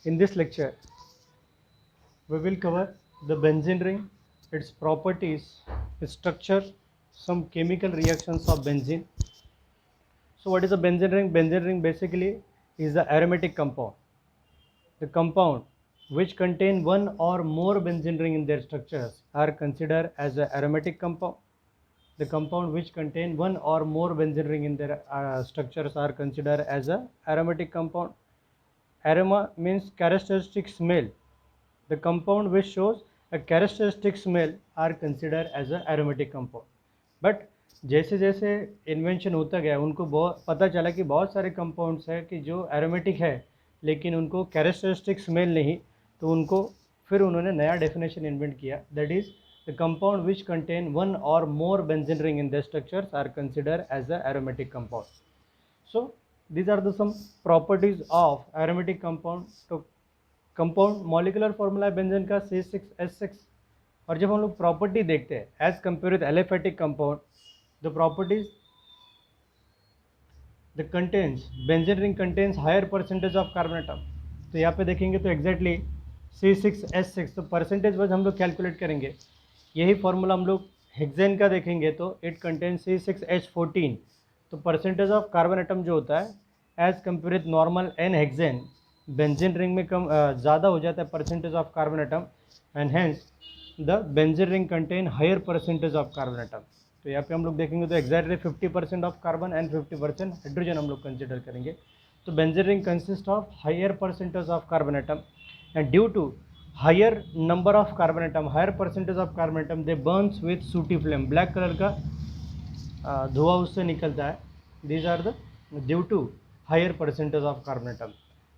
In this lecture, we will cover the benzene ring, its properties, its structure, some chemical reactions of benzene. So what is a benzene ring? Benzene ring basically is the aromatic compound. The compound which contain one or more benzene ring in their structures are considered as an aromatic compound. The compound which contain one or more benzene ring in their structures are considered as a aromatic compound. Aroma means characteristic smell. The compound which shows a characteristic smell are considered as a aromatic compound. But जैसे जैसे invention होता गया उनको बहुत पता चला कि बहुत सारे कंपाउंड्स हैं कि जो एरोमेटिक है लेकिन उनको कैरेक्टरिस्टिक स्मेल नहीं, तो उनको फिर उन्होंने नया डेफिनेशन इन्वेंट किया, that is the compound which contain one or more benzene ring in the structures are consider as a aromatic compound. So these are the some properties of aromatic compound. तो compound molecular formula है benzene का C6H6. और जब हम लोग property देखते हैं as compare with aliphatic compound, the properties the contains benzene ring contains higher percentage of carbon atom. तो यहाँ पे देखेंगे तो एग्जैक्टली C6H6, तो परसेंटेज वाइज हम लोग कैलकुलेट करेंगे. यही फार्मूला हम लोग हेक्सेन का देखेंगे तो इट कंटेन्स C6H14. तो परसेंटेज ऑफ कार्बन एटम जो होता है as compare with normal n hexane, benzene ring में कम ज़्यादा हो जाता है percentage of carbon atom, and hence the benzene ring contain higher percentage of carbon atom. तो यहाँ पे हम लोग देखेंगे तो exactly 50% of carbon and 50% hydrogen हम लोग कंसिडर करेंगे. तो benzene ring consist of higher percentage of carbon atom, and due to higher number of carbon atom, higher percentage of carbon atom, they burns with sooty flame. Black colour का धुआं उससे निकलता है. These are the due to higher percentage of carbon atom.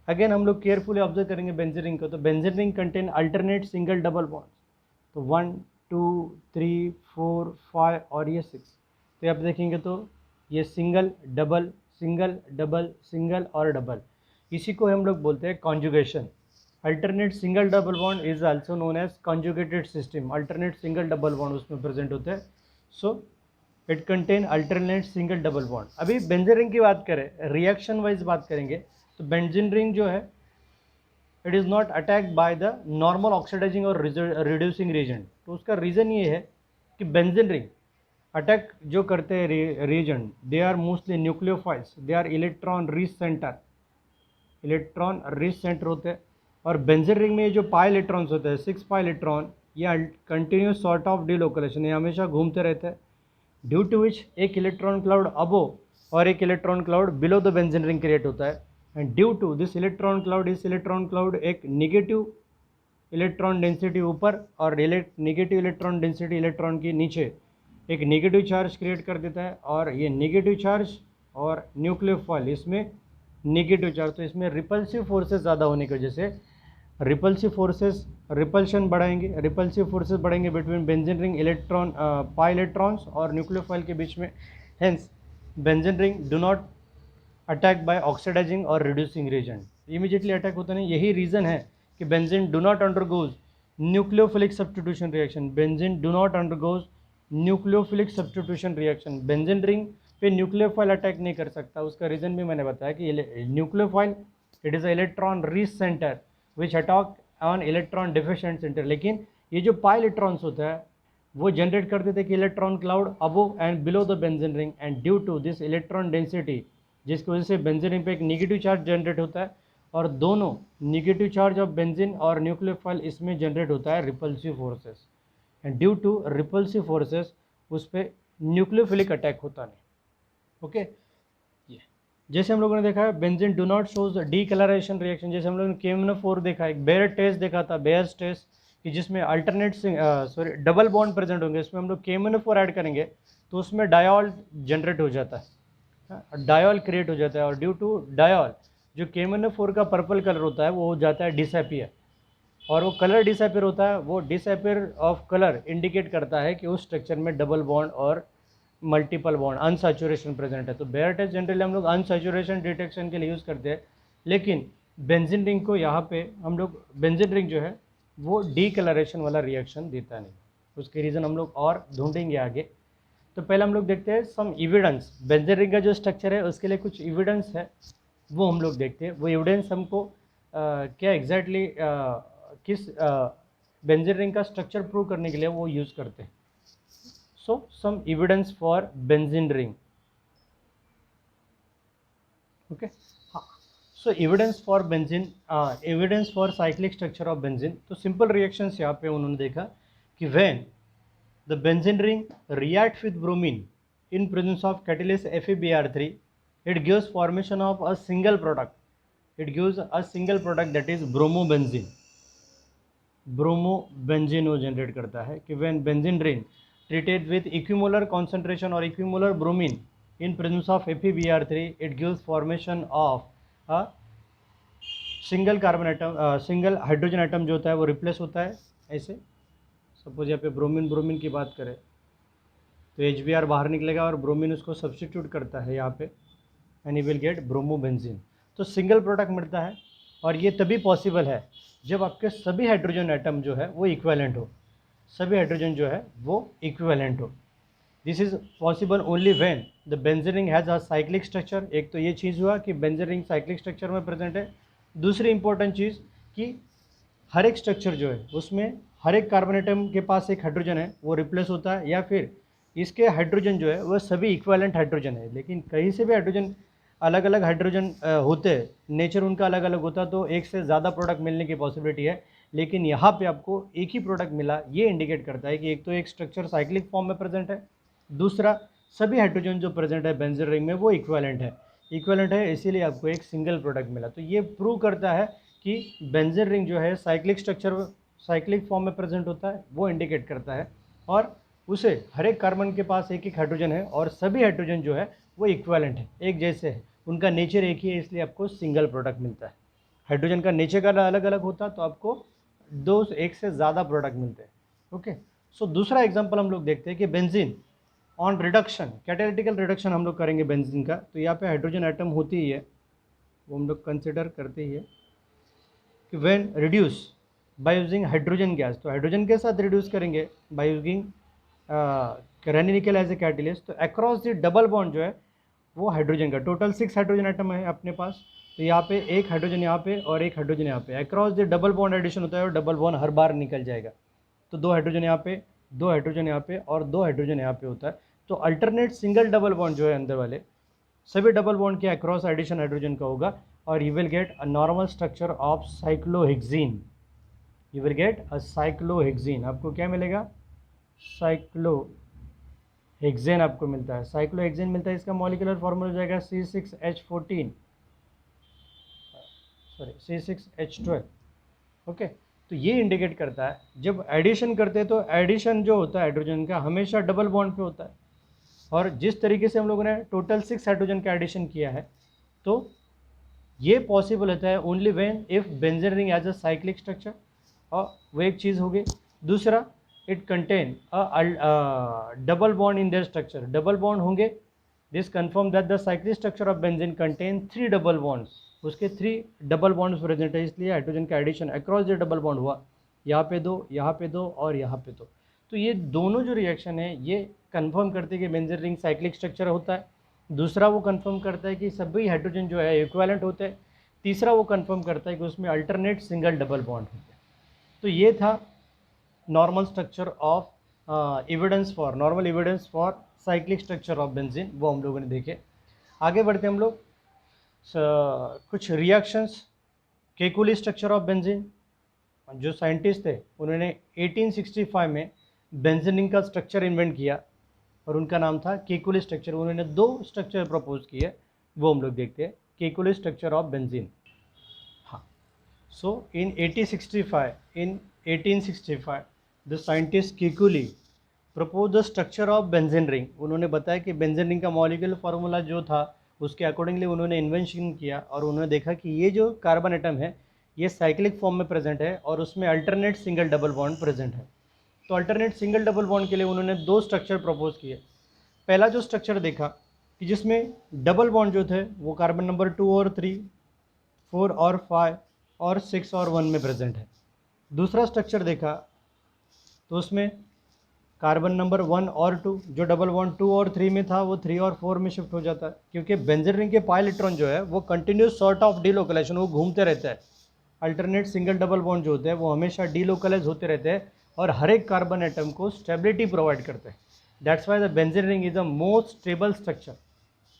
Again हम लोग carefully observe करेंगे benzene ring को. तो benzene ring contain alternate single double bond. तो 1 2 3 4 5 और ये 6. तो आप देखेंगे तो ये single double single double single और डबल, इसी को हम लोग बोलते हैं conjugation. Alternate single double bond is also known as conjugated system. Alternate single double bond उसमें प्रेजेंट होते हैं. So it contain alternate single double bond. अभी बेंजीन रिंग की बात करें, रिएक्शन वाइज बात करेंगे, तो बेंजीन रिंग जो है it is not attacked by the normal oxidizing और रिड्यूसिंग रीजेंट. तो उसका रीज़न ये है कि बेंजीन रिंग अटैक जो करते हैं reagent, they are mostly nucleophiles, they are electron rich centre, electron rich centre होते हैं. और बेंजीन रिंग में ये जो पाई इलेक्ट्रॉन्स होते हैं 6 पाई इलेक्ट्रॉन, ये कंटिन्यूस सॉर्ट ऑफ डिलोकेलेशन, ये हमेशा घूमते रहते हैं, ड्यू टू विच एक इलेक्ट्रॉन क्लाउड अबो और एक electron cloud below the benzene ring create होता है. And due to this electron cloud, इस इलेक्ट्रॉन क्लाउड एक निगेटिव इलेक्ट्रॉन डेंसिटी ऊपर और निगेटिव इलेक्ट्रॉन डेंसिटी इलेक्ट्रॉन की नीचे एक नेगेटिव चार्ज क्रिएट कर देता है. और ये नेगेटिव चार्ज और न्यूक्लियोफाइल इसमें नेगेटिव चार्ज, तो इसमें रिपल्सिव फोर्सेस ज़्यादा होने की वजह से रिपल्सिव फोर्सेस रिपल्शन बढ़ाएंगे, रिपल्सिव फोर्सेस बढ़ेंगे between benzene ring electron pi electrons और न्यूक्लियोफाइल के बीच में. Hence benzene ring do not attack by oxidizing और रिड्यूसिंग रेजेंट, इमीडिएटली अटैक होता नहीं. यही रीज़न है कि benzene do not undergoes nucleophilic substitution reaction. Benzene do not undergoes nucleophilic substitution reaction. Benzene ring पे न्यूक्लियोफाइल अटैक नहीं कर सकता. उसका रीज़न भी मैंने बताया कि nucleophile it is a electron rich centre which attack on electron deficient centre. लेकिन ये जो पाई इलेक्ट्रॉन्स होता है वो जनरेट करते थे कि electron cloud above and below the benzene ring, and due to this electron density, जिसकी वजह से बेंजीन रिंग पे एक नेगेटिव चार्ज जनरेट होता है, और दोनों नेगेटिव चार्ज ऑफ बेंजीन और न्यूक्लियोफाइल इसमें जनरेट होता है repulsive forces. And due to repulsive forces उस पर न्यूक्लियोफिलिक अटैक होता नहीं. ओके जैसे हम लोगों ने देखा है benzene do not shows decolouration reaction. जैसे हम लोगों ने KMnO4 देखा, एक बेयर टेस्ट देखा था, बेयर्स टेस्ट, कि जिसमें अल्टरनेट डबल बॉन्ड प्रेजेंट होंगे. इसमें हम लोग KMnO4 ऐड करेंगे तो उसमें डायोल जनरेट हो जाता है, डायोल क्रिएट हो जाता है. और ड्यू टू डायोल जो KMnO4 का पर्पल कलर होता है वो हो जाता है डिसअपियर. और वो कलर डिसअपियर होता है, वो डिसअपियर ऑफ कलर इंडिकेट करता है कि उस स्ट्रक्चर में डबल बॉन्ड और मल्टीपल बॉन्ड अनसैचुरेशन प्रेजेंट है. तो बेयर टेस्ट जनरली हम लोग अनसैचुरेशन डिटेक्शन के लिए यूज़ करते हैं. लेकिन बेंजीन रिंग को यहाँ पे हम लोग बेंजीन रिंग जो है वो डीकलरेशन वाला रिएक्शन देता नहीं. उसके रीज़न हम लोग और ढूंढेंगे आगे. तो पहले हम लोग देखते हैं सम एविडेंस. बेंजीन रिंग का जो स्ट्रक्चर है उसके लिए कुछ एविडेंस है वो हम लोग देखते हैं. वो एविडेंस हमको क्या एग्जैक्टली किस बेंजीन रिंग का स्ट्रक्चर प्रूव करने के लिए वो यूज़ करते हैं. So some evidence for benzene ring. Okay. हाँ. So evidence for benzene, evidence for cyclic structure of benzene. तो सिंपल रिएक्शंस यहाँ पे उन्होंने देखा कि when the benzene ring react with bromine in presence of catalyst FeBr3, it gives formation of a single product. It gives a single product that is bromobenzene. Bromobenzene वो generate करता है कि when benzene ring treated with equimolar concentration or equimolar bromine in presence of FeBr3, it gives formation of a single carbon atom, single hydrogen atom जो होता है वो replace होता है ऐसे. सपोज यहाँ पे ब्रोमीन की बात करें तो HBr बाहर निकलेगा और ब्रोमीन उसको सब्सटीट्यूट करता है यहाँ पे and you will gate bromobenzene. तो सिंगल प्रोडक्ट मिलता है और ये तभी पॉसिबल है जब आपके सभी हाइड्रोजन एटम जो है वो इक्विवेलेंट हो. सभी हाइड्रोजन जो है वो इक्विवेलेंट हो. This is possible only when the benzene ring has a cyclic structure. एक तो ये चीज़ हुआ कि बेंजीन रिंग साइक्लिक स्ट्रक्चर में प्रेजेंट है. दूसरी इंपॉर्टेंट चीज़ कि हर एक स्ट्रक्चर जो है उसमें हर एक कार्बन एटम के पास एक हाइड्रोजन है वो रिप्लेस होता है, या फिर इसके हाइड्रोजन जो है वह सभी इक्विवेलेंट हाइड्रोजन है. लेकिन कहीं से भी हाइड्रोजन अलग अलग हाइड्रोजन होते हैं, नेचर उनका अलग अलग होता, तो एक से ज़्यादा प्रोडक्ट मिलने की पॉसिबिलिटी है. लेकिन यहाँ पे आपको एक ही प्रोडक्ट मिला, ये इंडिकेट करता है कि एक तो एक स्ट्रक्चर साइक्लिक फॉर्म में प्रेजेंट है, दूसरा सभी हाइड्रोजन जो प्रेजेंट है बेंजीन रिंग में वो इक्विवेलेंट है, इसीलिए आपको एक सिंगल प्रोडक्ट मिला. तो ये प्रूव करता है कि बेंजीन रिंग जो है साइक्लिक स्ट्रक्चर साइक्लिक फॉर्म में प्रेजेंट होता है, वो इंडिकेट करता है. और उसे हर एक कार्बन के पास एक एक हाइड्रोजन है और सभी हाइड्रोजन जो है वो इक्विवेलेंट है, एक जैसे है, उनका नेचर एक ही है, इसलिए आपको सिंगल प्रोडक्ट मिलता है. हाइड्रोजन का नेचर का अलग अलग होता तो आपको एक से ज़्यादा प्रोडक्ट मिलते हैं. ओके. सो दूसरा एग्जांपल हम लोग देखते हैं कि बेंजीन ऑन रिडक्शन, कैटालिटिकल रिडक्शन हम लोग करेंगे बेंजीन का. तो यहाँ पे हाइड्रोजन एटम होती ही है, वो हम लोग कंसिडर करते ही है कि when reduce by using hydrogen gas, तो हाइड्रोजन के साथ रिड्यूस करेंगे बाय यूजिंग रेनी निकल एज ए कैटलिस्ट. तो अक्रॉस द डबल बॉन्ड जो है वो हाइड्रोजन का टोटल 6 हाइड्रोजन एटम है अपने पास. तो यहाँ पे एक हाइड्रोजन यहाँ पे और एक हाइड्रोजन यहाँ पे, across the double bond addition होता है और डबल बॉन्ड हर बार निकल जाएगा. तो 2 हाइड्रोजन यहाँ पे, 2 हाइड्रोजन यहाँ पे और 2 हाइड्रोजन यहाँ पे होता है. तो अल्टरनेट सिंगल डबल बॉन्ड जो है अंदर वाले सभी डबल बॉन्ड के अक्रॉस एडिशन हाइड्रोजन का होगा और you will get a normal structure of cyclohexene. You will get a cyclohexene. आपको क्या मिलेगा? साइक्लोहेक्सेन आपको मिलता है. साइक्लोहेक्सेन मिलता है, इसका मॉलिक्यूलर फॉर्मूला हो जाएगा C6H12. ओके. तो ये इंडिकेट करता है जब एडिशन करते हैं तो एडिशन जो होता है हाइड्रोजन का हमेशा डबल बॉन्ड पे होता है. और जिस तरीके से हम लोगों ने टोटल 6 हाइड्रोजन का एडिशन किया है तो ये पॉसिबल होता है only when if benzene ring as a cyclic structure. और वो एक चीज़ हो गई. दूसरा, it contain double bond in their structure. Double bond होंगे. This confirm that the cyclic structure of benzene contain 3 double bonds. उसके 3 डबल बॉन्ड्स प्रेजेंट है, इसलिए हाइड्रोजन का addition across the double bond हुआ. यहाँ पे 2, यहाँ पे 2 और यहाँ पे 2. तो ये दोनों जो रिएक्शन है ये कंफर्म करते हैं कि बेंजीन रिंग साइक्लिक स्ट्रक्चर होता है. दूसरा वो कंफर्म करता है कि सभी हाइड्रोजन जो है इक्विवेलेंट होते हैं. तीसरा वो कंफर्म करता है कि उसमें अल्टरनेट सिंगल डबल बॉन्ड होते हैं. तो ये था normal structure of normal evidence for cyclic structure of benzene, वो हम लोगों ने देखे. आगे बढ़ते हम लोग कुछ रिएक्शंस. केकुली स्ट्रक्चर ऑफ बेंजीन, जो साइंटिस्ट थे उन्होंने 1865 में बेंजीन रिंग का स्ट्रक्चर इन्वेंट किया और उनका नाम था केकुली स्ट्रक्चर. उन्होंने 2 स्ट्रक्चर प्रपोज किए, वो हम लोग देखते हैं. Kekule structure of benzene. हाँ. So in 1865 the scientist Kekule propose the structure of benzene ring. उन्होंने बताया कि बेंजीन रिंग का मॉलिक्यूलर फार्मूला जो था उसके अकॉर्डिंगली उन्होंने इन्वेंशन किया और उन्होंने देखा कि ये जो कार्बन एटम है ये साइक्लिक फॉर्म में प्रेजेंट है और उसमें alternate single double bond present है. तो अल्टरनेट सिंगल डबल बॉन्ड के लिए उन्होंने 2 स्ट्रक्चर प्रपोज किए. पहला जो स्ट्रक्चर देखा कि जिसमें डबल बॉन्ड जो थे वो कार्बन नंबर 2 और 3, 4 और 5 और 6 और 1 में प्रेजेंट है. दूसरा स्ट्रक्चर देखा तो उसमें कार्बन नंबर 1 और 2, जो डबल बॉन्ड 2 और 3 में था वो 3 और 4 में शिफ्ट हो जाता है, क्योंकि बेंजीन रिंग के पाई इलेक्ट्रॉन जो है वो कंटिन्यूस सॉर्ट ऑफ डिलोकेलेशन, वो घूमते रहता है. अल्टरनेट सिंगल डबल बॉन्ड जो होते हैं वो हमेशा डीलोकलाइज होते रहते हैं और हर एक कार्बन एटम को स्टेबिलिटी प्रोवाइड करते हैं। That's why the benzene ring is the most stable structure.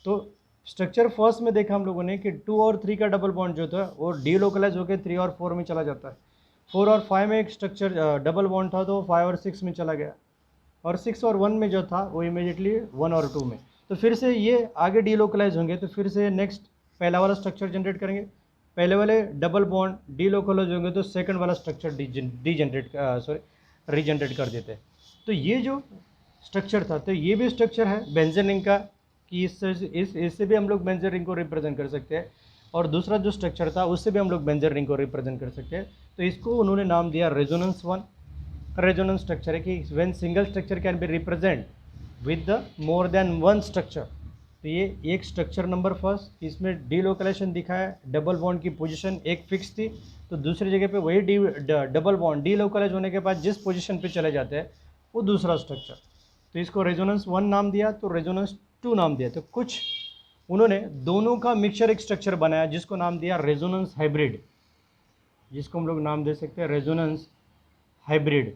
तो स्ट्रक्चर फर्स्ट में देखा हम लोगों ने कि 2 और 3 का डबल बॉन्ड जो था वो डीलोकलाइज होकर 3 और 4 में चला जाता है। 4 और 5 में एक स्ट्रक्चर डबल बॉन्ड था तो 5 और 6 में चला गया, और 6 और 1 में जो था वो इमीडिएटली 1 और 2 में। तो फिर से ये आगे डीलोकलाइज होंगे तो फिर से नेक्स्ट पहला वाला स्ट्रक्चर जनरेट करेंगे, पहले वाले डबल बॉन्ड डीलोकलाइज होंगे तो सेकंड वाला स्ट्रक्चर रीजनरेट कर देते हैं। तो ये जो स्ट्रक्चर था तो ये भी स्ट्रक्चर है बेंजीन रिंग का कि इससे भी हम लोग बेंजीन रिंग को रिप्रेजेंट कर सकते हैं, और दूसरा जो स्ट्रक्चर था उससे भी हम लोग बेंजीन रिंग को रिप्रेजेंट कर सकते हैं। तो इसको उन्होंने नाम दिया रेजोनेंस 1। रेजोनेंस स्ट्रक्चर है कि when single structure can be represent with the more than one structure. तो ये एक स्ट्रक्चर नंबर फर्स्ट, इसमें डीलोकलाइजेशन दिखा है, डबल बॉन्ड की पोजीशन एक फिक्स थी तो दूसरी जगह पे वही डबल बॉन्ड डीलोकलाइज होने के बाद जिस पोजीशन पे चले जाते हैं वो दूसरा स्ट्रक्चर। तो इसको रेजोनेंस 1 नाम दिया, तो रेजोनेंस 2 नाम दिया। तो कुछ उन्होंने दोनों का मिक्सचर एक स्ट्रक्चर बनाया जिसको नाम दिया रेजोनेंस हाइब्रिड, जिसको हम लोग नाम दे सकते हैं रेजोनेंस हाइब्रिड।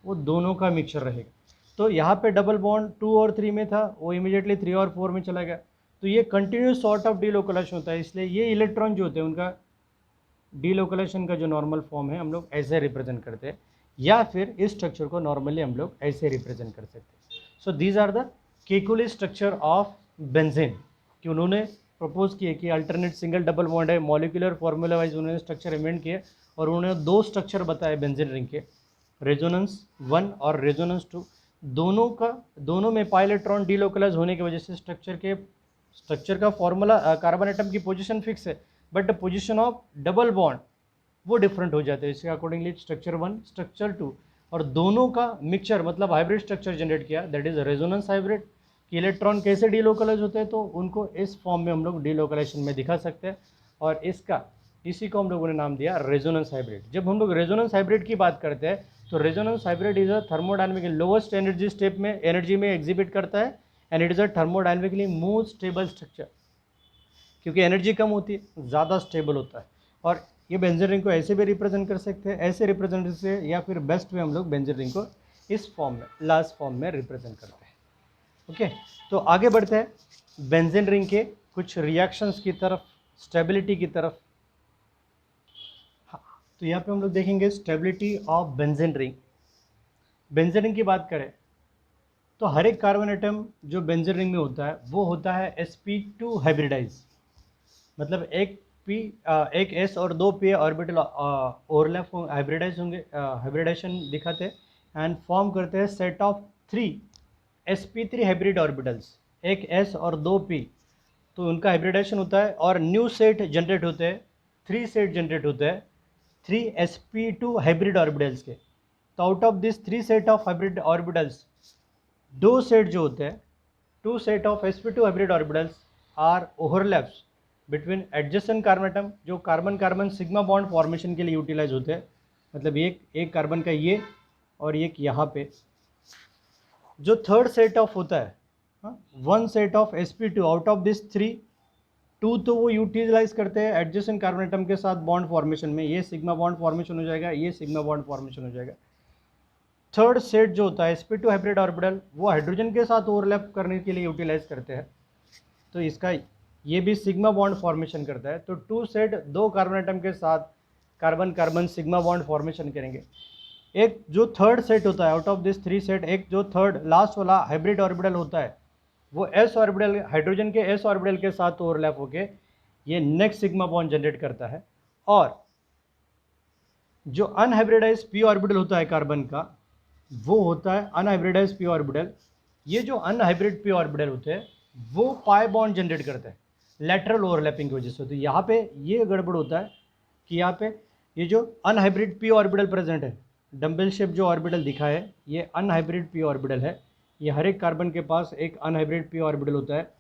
वो दोनों का मिक्सचर रहेगा। तो यहाँ पे डबल बॉन्ड 2 और 3 में था, वो इमीडिएटली 3 और 4 में चला गया। तो ये कंटिन्यूस सॉर्ट ऑफ डीलोकलाइजेशन होता है, इसलिए ये इलेक्ट्रॉन जो होते हैं उनका डीलोकलाइजेशन का जो नॉर्मल फॉर्म है हम लोग ऐसे रिप्रेजेंट करते हैं, या फिर इस स्ट्रक्चर को नॉर्मली हम लोग ऐसे रिप्रेजेंट कर सकते हैं। So these are the Kekule structure of benzene कि उन्होंने प्रपोज किए कि अल्टरनेट सिंगल डबल बॉन्ड है, मॉलिक्यूलर फार्मूला वाइज उन्होंने स्ट्रक्चर इन्वेंट किए और उन्होंने 2 स्ट्रक्चर बताए बेंजीन रिंग के, रेजोनेंस 1 और रेजोनेंस 2। दोनों में पाई इलेक्ट्रॉन डीलोकलाइज होने की वजह से स्ट्रक्चर का फॉर्मूला कार्बन एटम की पोजीशन फिक्स है, but the position of double bond वो डिफरेंट हो जाते हैं। इसके अकॉर्डिंगली स्ट्रक्चर 1 स्ट्रक्चर 2 और दोनों का मिक्सचर मतलब हाइब्रिड स्ट्रक्चर जनरेट किया, दैट इज रेजोनेंस हाइब्रिड। कि इलेक्ट्रॉन कैसे डीलोकलाइज होते हैं तो उनको इस फॉर्म में हम लोग डीलोकलाइजेशन में दिखा सकते हैं, और इसी को हम लोगों ने नाम दिया रेजोनेंस हाइब्रिड। जब हम लोग रेजोनेंस हाइब्रिड की बात करते हैं तो resonance hybrid is a thermodynamically lowest energy step में एनर्जी में एग्जिबिट करता है, and it is a thermodynamically most stable structure, क्योंकि एनर्जी कम होती है ज़्यादा स्टेबल होता है। और ये बेंजीन रिंग को ऐसे भी रिप्रेजेंट कर सकते हैं, ऐसे रिप्रेजेंट से, या फिर बेस्ट में हम लोग बेंजीन रिंग को इस फॉर्म में लास्ट फॉर्म में रिप्रेजेंट करते हैं। ओके, तो आगे बढ़ते हैं बेंजीन रिंग के कुछ रिएक्शंस की तरफ, स्टेबिलिटी की तरफ। तो यहाँ पे हम लोग देखेंगे stability of benzene ring. Benzene ring की बात करें तो हर एक कार्बन एटम जो बेंजीन रिंग में होता है वो होता है sp2 हाइब्रिडाइज, मतलब एक s और 2 p ऑर्बिटल ओवरलैप हाइब्रिडाइज होंगे, हाइब्रिडाइजेशन दिखाते हैं एंड फॉर्म करते हैं set of 3 sp3 hybrid orbitals, एक s और 2 p। तो उनका हाइब्रिडाइजेशन होता है और न्यू सेट जनरेट होते हैं, 3 सेट जनरेट होते हैं 3 sp2 हाइब्रिड ऑर्बिटल्स के। तो out of this 3 set of hybrid orbitals 2 set जो होते हैं, 2 set of sp2 hybrid orbitals are overlaps between adjacent carbon atom, जो carbon carbon sigma bond formation के लिए यूटिलाइज होते हैं। मतलब एक कार्बन का ये और एक यहाँ पे जो थर्ड सेट ऑफ होता है, 1 set of sp2 out of this 3, 2 तो वो यूटिलाइज करते हैं एडजेसेंट कार्बन एटम के साथ बॉन्ड फॉर्मेशन में, ये सिग्मा बॉन्ड फॉर्मेशन हो जाएगा, ये सिग्मा बॉन्ड फॉर्मेशन हो जाएगा। थर्ड सेट जो होता है sp2 हाइब्रिड ऑर्बिटल वो हाइड्रोजन के साथ ओवरलैप करने के लिए यूटिलाइज करते हैं, तो इसका ये भी सिग्मा बॉन्ड फॉर्मेशन करता है। तो 2 सेट 2 कार्बन एटम के साथ carbon carbon sigma bond formation करेंगे। एक जो थर्ड सेट होता है आउट ऑफ दिस 3 सेट, एक जो थर्ड लास्ट वाला हाइब्रिड ऑर्बिटल होता है वो s ऑर्बिटल, हाइड्रोजन के s ऑर्बिटल के साथ ओवरलैप होके ये नेक्स्ट सिग्मा बॉन्ड जनरेट करता है। और जो अनहाइब्रिडाइज p ऑर्बिटल होता है कार्बन का वो होता है अनहाइब्रिडाइज p ऑर्बिटल। ये जो अनहाइब्रिड p ऑर्बिटल होते हैं वो पाई बॉन्ड जनरेट करते हैं लेटरल ओवरलैपिंग की वजह से। तो यहाँ पे ये गड़बड़ होता है कि यहाँ पे ये जो अनहाइब्रिड p ऑर्बिटल प्रेजेंट है, डम्बल शेप जो ऑर्बिटल दिखा है ये अनहाइब्रिड p ऑर्बिटल है। ये हर एक कार्बन के पास एक अनहाइब्रिड p ऑर्बिटल होता है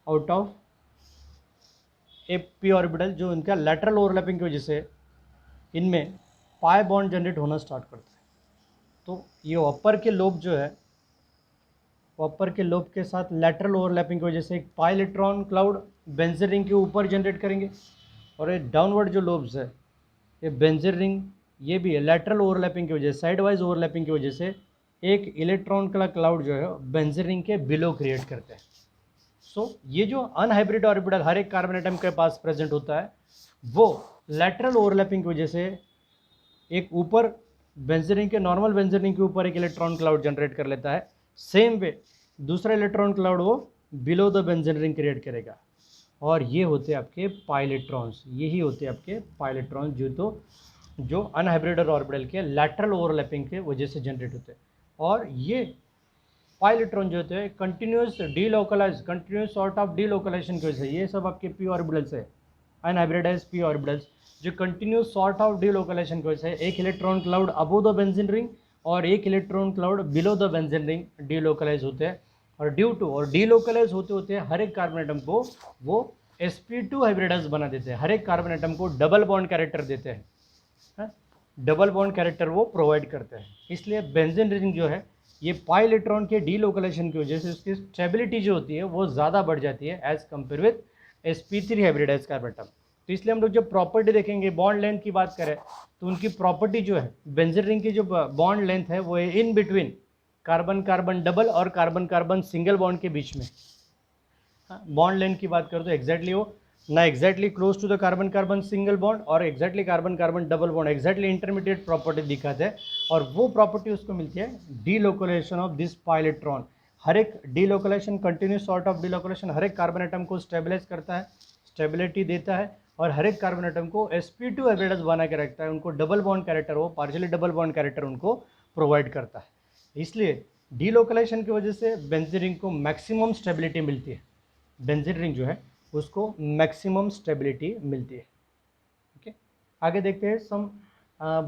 out of A p orbital, जो इनका लेटरल ओवरलैपिंग की वजह से इनमें पाई बॉन्ड जनरेट होना स्टार्ट करता है। तो ये अपर के लोब जो है, अपर के लोब के साथ लेटरल ओवरलैपिंग की वजह से एक pi electron cloud benzene ring के ऊपर जनरेट करेंगे, और ये डाउनवर्ड जो लोब्स है ये बेंजीन रिंग ये भी है लैटरल ओवरलैपिंग की वजह से, साइड वाइज ओवरलैपिंग की वजह से एक इलेक्ट्रॉन का क्लाउड जो है बेंजीन रिंग के बिलो क्रिएट करते हैं। सो ये जो अनहाइब्रिड ऑर्बिटल हर एक कार्बन एटम के पास प्रेजेंट होता है, वो लैटरल ओवरलैपिंग की वजह से एक ऊपर बेंजीन रिंग के नॉर्मल बेंजीन रिंग के ऊपर एक इलेक्ट्रॉन क्लाउड जनरेट कर लेता है। सेम वे दूसरा इलेक्ट्रॉन क्लाउड वो below the benzene ring create करेगा, और ये होते हैं आपके पाइलेट्रॉन्स। यही होते हैं आपके पाइलेट्रॉन्स जो अनहाइब्रिड ऑर्बिटल के लैटरल ओवरलैपिंग के वजह से जनरेट होते हैं। और ये पाइलेट्रॉन जो होते हैं continuous delocalize, continuous sort of delocalization की वजह से, ये सब आपके पी ऑर्बिटल्स है, अनहाइब्रिडाइज पी ऑर्बिटल्स जो कंटिन्यूस सॉर्ट ऑफ डीलोकलाइजेशन की वजह से एक electron cloud above the benzene ring और एक electron cloud below the benzene ring delocalize होते हैं। और ड्यू टू और डीलोकलाइज होते होते हर एक कार्बन एटम को वो sp2 हाइब्रिडाइज बना देते हैं, हर एक कार्बन एटम को डबल बॉन्ड कैरेक्टर देते हैं, डबल बॉन्ड कैरेक्टर वो प्रोवाइड करते हैं। इसलिए बेंजीन रिंग जो है ये पाई इलेक्ट्रॉन के डीलोकलाइजेशन की वजह से उसकी स्टेबिलिटी जो होती है वो ज़्यादा बढ़ जाती है as compare with sp3 hybridize carbon atom. तो इसलिए हम लोग जब प्रॉपर्टी देखेंगे बॉन्ड लेंथ की बात करें तो उनकी प्रॉपर्टी जो है बेंजीन रिंग की जो बॉन्ड लेंथ है वो है in between carbon carbon double और कार्बन कार्बन सिंगल बॉन्ड के बीच में। बॉन्ड लेंथ की बात करें तो एग्जैक्टली वो ना exactly close to the carbon carbon single bond और exactly carbon carbon double bond, exactly intermediate property दिखाते हैं। और वो प्रॉपर्टी उसको मिलती है डीलोकलाइजेशन ऑफ दिस पाइलेट्रॉन। हर एक delocalization continuous sort of delocalization हर एक कार्बन एटम को स्टेबलाइज करता है, स्टेबिलिटी देता है, और हर एक कार्बन एटम को sp2 हाइब्रिडाइज बना के रखता है, उनको डबल बॉन्ड कैरेक्टर वो पार्शियली डबल बॉन्ड कैरेक्टर उनको प्रोवाइड करता है। इसलिए डीलोकलाइजेशन की वजह से बेंजीन रिंग को मैक्सिमम स्टेबिलिटी मिलती है, बेंजीन रिंग जो है उसको मैक्सिमम स्टेबिलिटी मिलती है। ओके, आगे देखते हैं सम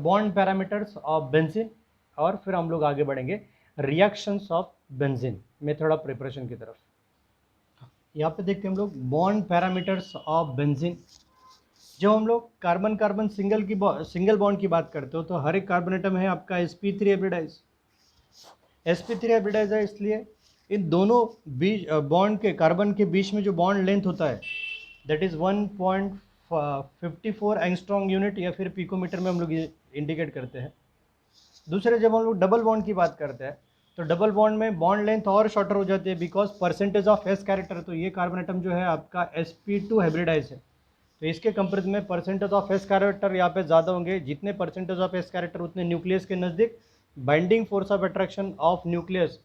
बॉन्ड पैरामीटर्स ऑफ बेंजीन, और फिर हम लोग आगे बढ़ेंगे reactions of benzene method of preparation की तरफ। यहाँ पे देखते हैं हम लोग बॉन्ड पैरामीटर्स ऑफ बेंजीन। जब हम लोग कार्बन कार्बन सिंगल बॉन्ड की बात करते हो तो हर एक कार्बन एटम है आपका sp3 हाइब्रिडाइज, sp3 हाइब्रिडाइज है, इसलिए इन दोनों बीच बॉन्ड के कार्बन के बीच में जो बॉन्ड लेंथ होता है दैट इज़ 1.54 एंगस्ट्रॉम यूनिट या फिर पिकोमीटर में हम लोग इंडिकेट करते हैं। दूसरे जब हम लोग डबल बॉन्ड की बात करते हैं तो डबल बॉन्ड में बॉन्ड लेंथ और शॉर्टर हो जाती है because percentage of s character, तो ये कार्बन एटम जो है आपका sp2 हाइब्रिडाइज है, तो इसके कंपेरिजन में परसेंटेज ऑफ s कैरेक्टर यहाँ पे ज़्यादा होंगे। जितने परसेंटेज ऑफ s कैरेक्टर उतने न्यूक्लियस के नज़दीक binding force of attraction of nucleus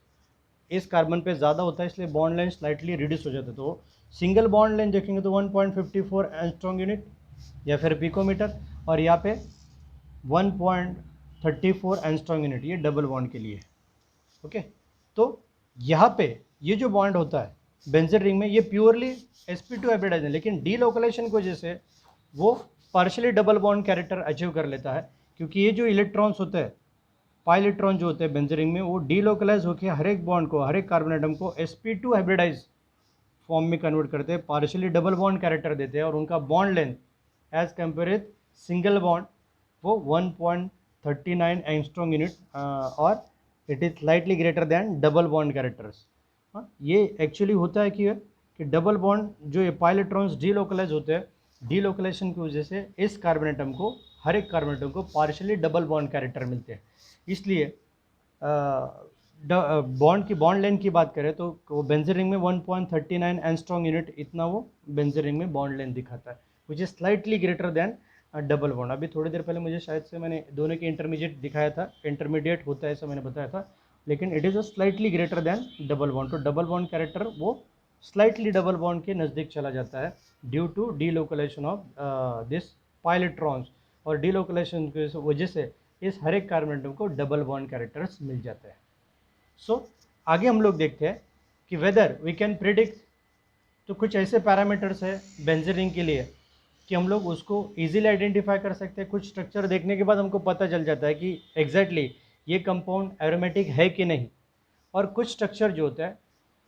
इस कार्बन पे ज़्यादा होता है, इसलिए बॉन्ड लेंथ स्लाइटली रिड्यूस हो जाता है। तो सिंगल बॉन्ड लेंथ देखेंगे तो 1.54 एंगस्ट्रॉम यूनिट या फिर पिकोमीटर, और यहाँ पे 1.34 एंगस्ट्रॉम यूनिट, ये डबल बॉन्ड के लिए। ओके, तो यहाँ पे ये जो बॉन्ड होता है बेंजीन रिंग में ये प्योरली sp2 हाइब्रिडाइज है, लेकिन डीलोकलाइजेशन की वजह से वो partially double bond character achieve कर लेता है, क्योंकि ये जो इलेक्ट्रॉन्स होते हैं पाइलेट्रॉन जो होते हैं बेंजीन रिंग में वो डीलोकलाइज होकर हर एक बॉन्ड को हर एक कार्बन एटम को sp2 हाइब्रिडाइज फॉर्म में कन्वर्ट करते हैं, पार्शियली डबल बॉन्ड कैरेक्टर देते हैं, और उनका bond length as compare with single bond वो 1.39 एंगस्ट्रॉम यूनिट और it is slightly greater than double bond characters. ये एक्चुअली होता है कि डबल बॉन्ड जो ये पाइलेट्रॉन्स डीलोकलाइज होते हैं, डीलोकलाइजेशन की वजह से इस कार्बन एटम को हर एक कार्बन एटम को पार्शियली डबल बॉन्ड कैरेक्टर मिलते हैं। इसलिए बॉन्ड की बॉन्ड लेंथ की बात करें तो वो बेंजीन रिंग में 1.39 एंगस्ट्रॉम यूनिट इतना वो बेंजीन रिंग में बॉन्ड लेंथ दिखाता है, which is slightly greater than double bond. अभी थोड़ी देर पहले मुझे शायद से मैंने दोनों के इंटरमीडिएट दिखाया था, इंटरमीडिएट होता है ऐसा मैंने बताया था, लेकिन it is a slightly greater than double bond. तो डबल बॉन्ड कैरेक्टर वो स्लाइटली डबल बॉन्ड के नज़दीक चला जाता है due to delocalization of this pi electrons, और डीलोकलाइजेशन की वजह से इस हर एक कार्बन एटम को डबल बॉन्ड कैरेक्टर्स मिल जाते हैं। सो आगे हम लोग देखते हैं कि वेदर वी कैन प्रिडिक्ट, तो कुछ ऐसे पैरामीटर्स है बेंजीन रिंग के लिए कि हम लोग उसको इजीली आइडेंटिफाई कर सकते हैं। कुछ स्ट्रक्चर देखने के बाद हमको पता चल जाता है कि एग्जैक्टली ये कंपाउंड एरोमेटिक है कि नहीं, और कुछ स्ट्रक्चर जो होता है